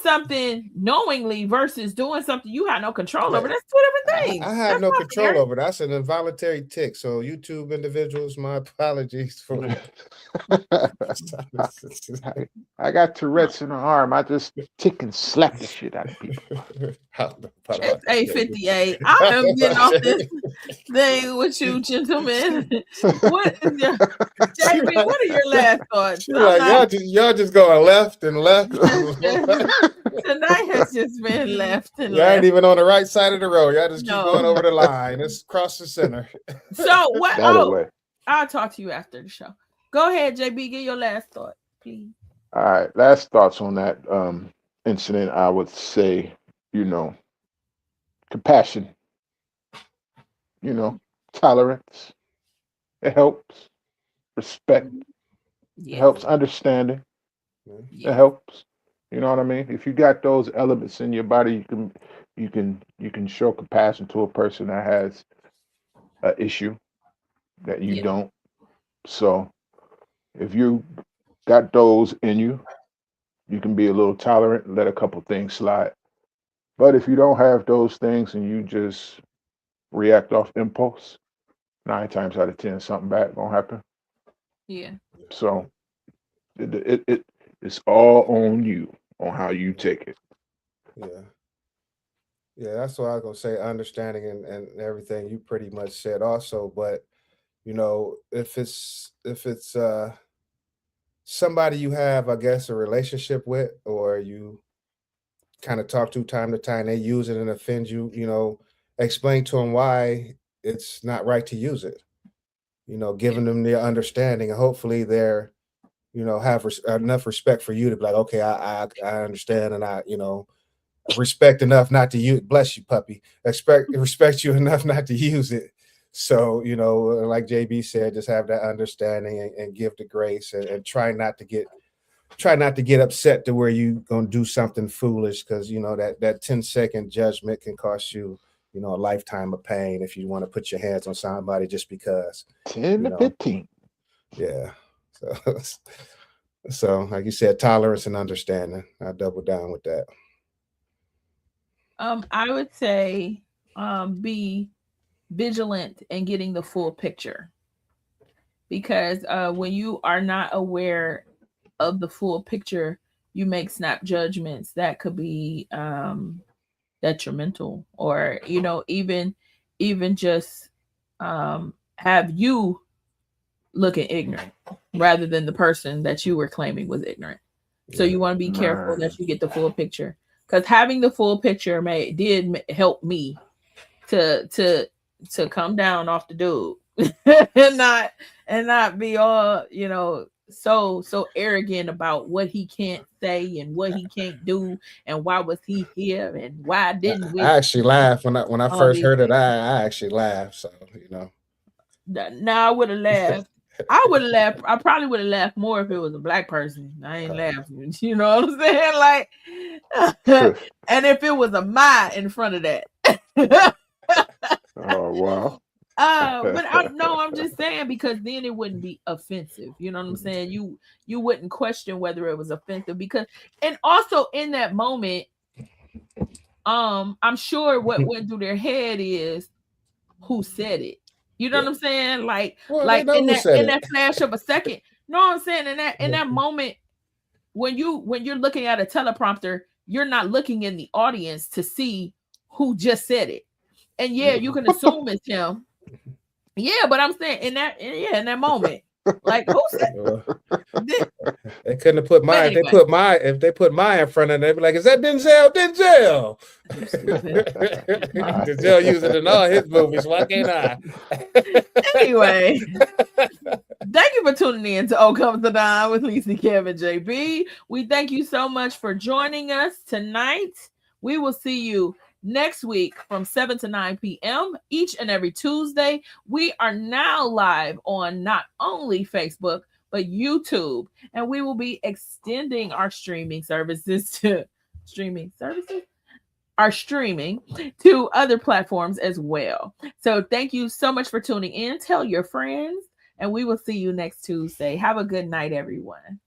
something knowingly versus doing something you had no control over, that's two different things. I have no control over. That's an involuntary tick. So YouTube individuals, my apologies for I got Tourette's in the arm. I just tick and slap the shit out of people. It's 8:58. I am getting off this thing with you, gentlemen. What is your JB, what are your last thoughts? Like, y'all just going left and left. Tonight has just been left and y'all left. ain't even on the right side of the road. Y'all just keep going over the line. It's across the center. So what? I'll talk to you after the show. Go ahead, JB. Get your last thought, please. All right. Last thoughts on that incident. I would say, compassion. Tolerance. It helps. Respect. It helps understanding. It helps. You know what I mean? If you got those elements in your body, you can show compassion to a person that has an issue that you don't. So if you got those in you, you can be a little tolerant, let a couple things slide. But if you don't have those things and you just react off impulse, 9 times out of 10, something bad gonna happen. Yeah. So it's all on you, on how you take it. Yeah, that's what I was gonna say. Understanding and everything you pretty much said also, but if it's somebody you have, I guess, a relationship with, or you kind of talk to time, they use it and offend you, explain to them why it's not right to use it. Giving them the understanding, and hopefully they're, have enough respect for you to be like, okay, I understand, and I, respect enough not to use. Bless you, puppy. Respect you enough not to use it. So, like JB said, just have that understanding and give the grace and try not to get upset to where you gonna do something foolish, because that 10-second judgment can cost you, a lifetime of pain if you want to put your hands on somebody just because. 10 to 15. Yeah. So like you said, tolerance and understanding. I double down with that. I would say be vigilant in getting the full picture, because when you are not aware of the full picture, you make snap judgments that could be detrimental, or even just have you looking ignorant rather than the person that you were claiming was ignorant. So you want to be careful that you get the full picture, because having the full picture did help me to come down off the dude and not be all so arrogant about what he can't say and what he can't do and why was he here and why didn't we. I actually laughed when I first heard it. I actually laughed. So No, I would have laughed. I would have laughed. I probably would have laughed more if it was a black person. I ain't laughing. You know what I'm saying? Like, and if it was a my in front of that. Oh wow. But I'm just saying, because then it wouldn't be offensive. You know what I'm saying? You wouldn't question whether it was offensive, because, and also in that moment, I'm sure what went through their head is who said it. You know what I'm saying? Like in that flash of a second. No, I'm saying in that moment, when you're looking at a teleprompter, you're not looking in the audience to see who just said it. And you can assume it's him. Yeah, but I'm saying in that moment, like who said they couldn't have put mine. Anyway. If they put mine in front of them, they'd be like, "Is that Denzel? Denzel." Denzel uses it in all his movies. Why can't I? Anyway, thank you for tuning in to O Comes the Dime with Lisa, Kevin, JB. We thank you so much for joining us tonight. We will see you next week from 7 to 9 p.m. each and every Tuesday. We are now live on not only Facebook, but YouTube. And we will be extending our streaming to other platforms as well. So thank you so much for tuning in. Tell your friends, and we will see you next Tuesday. Have a good night, everyone.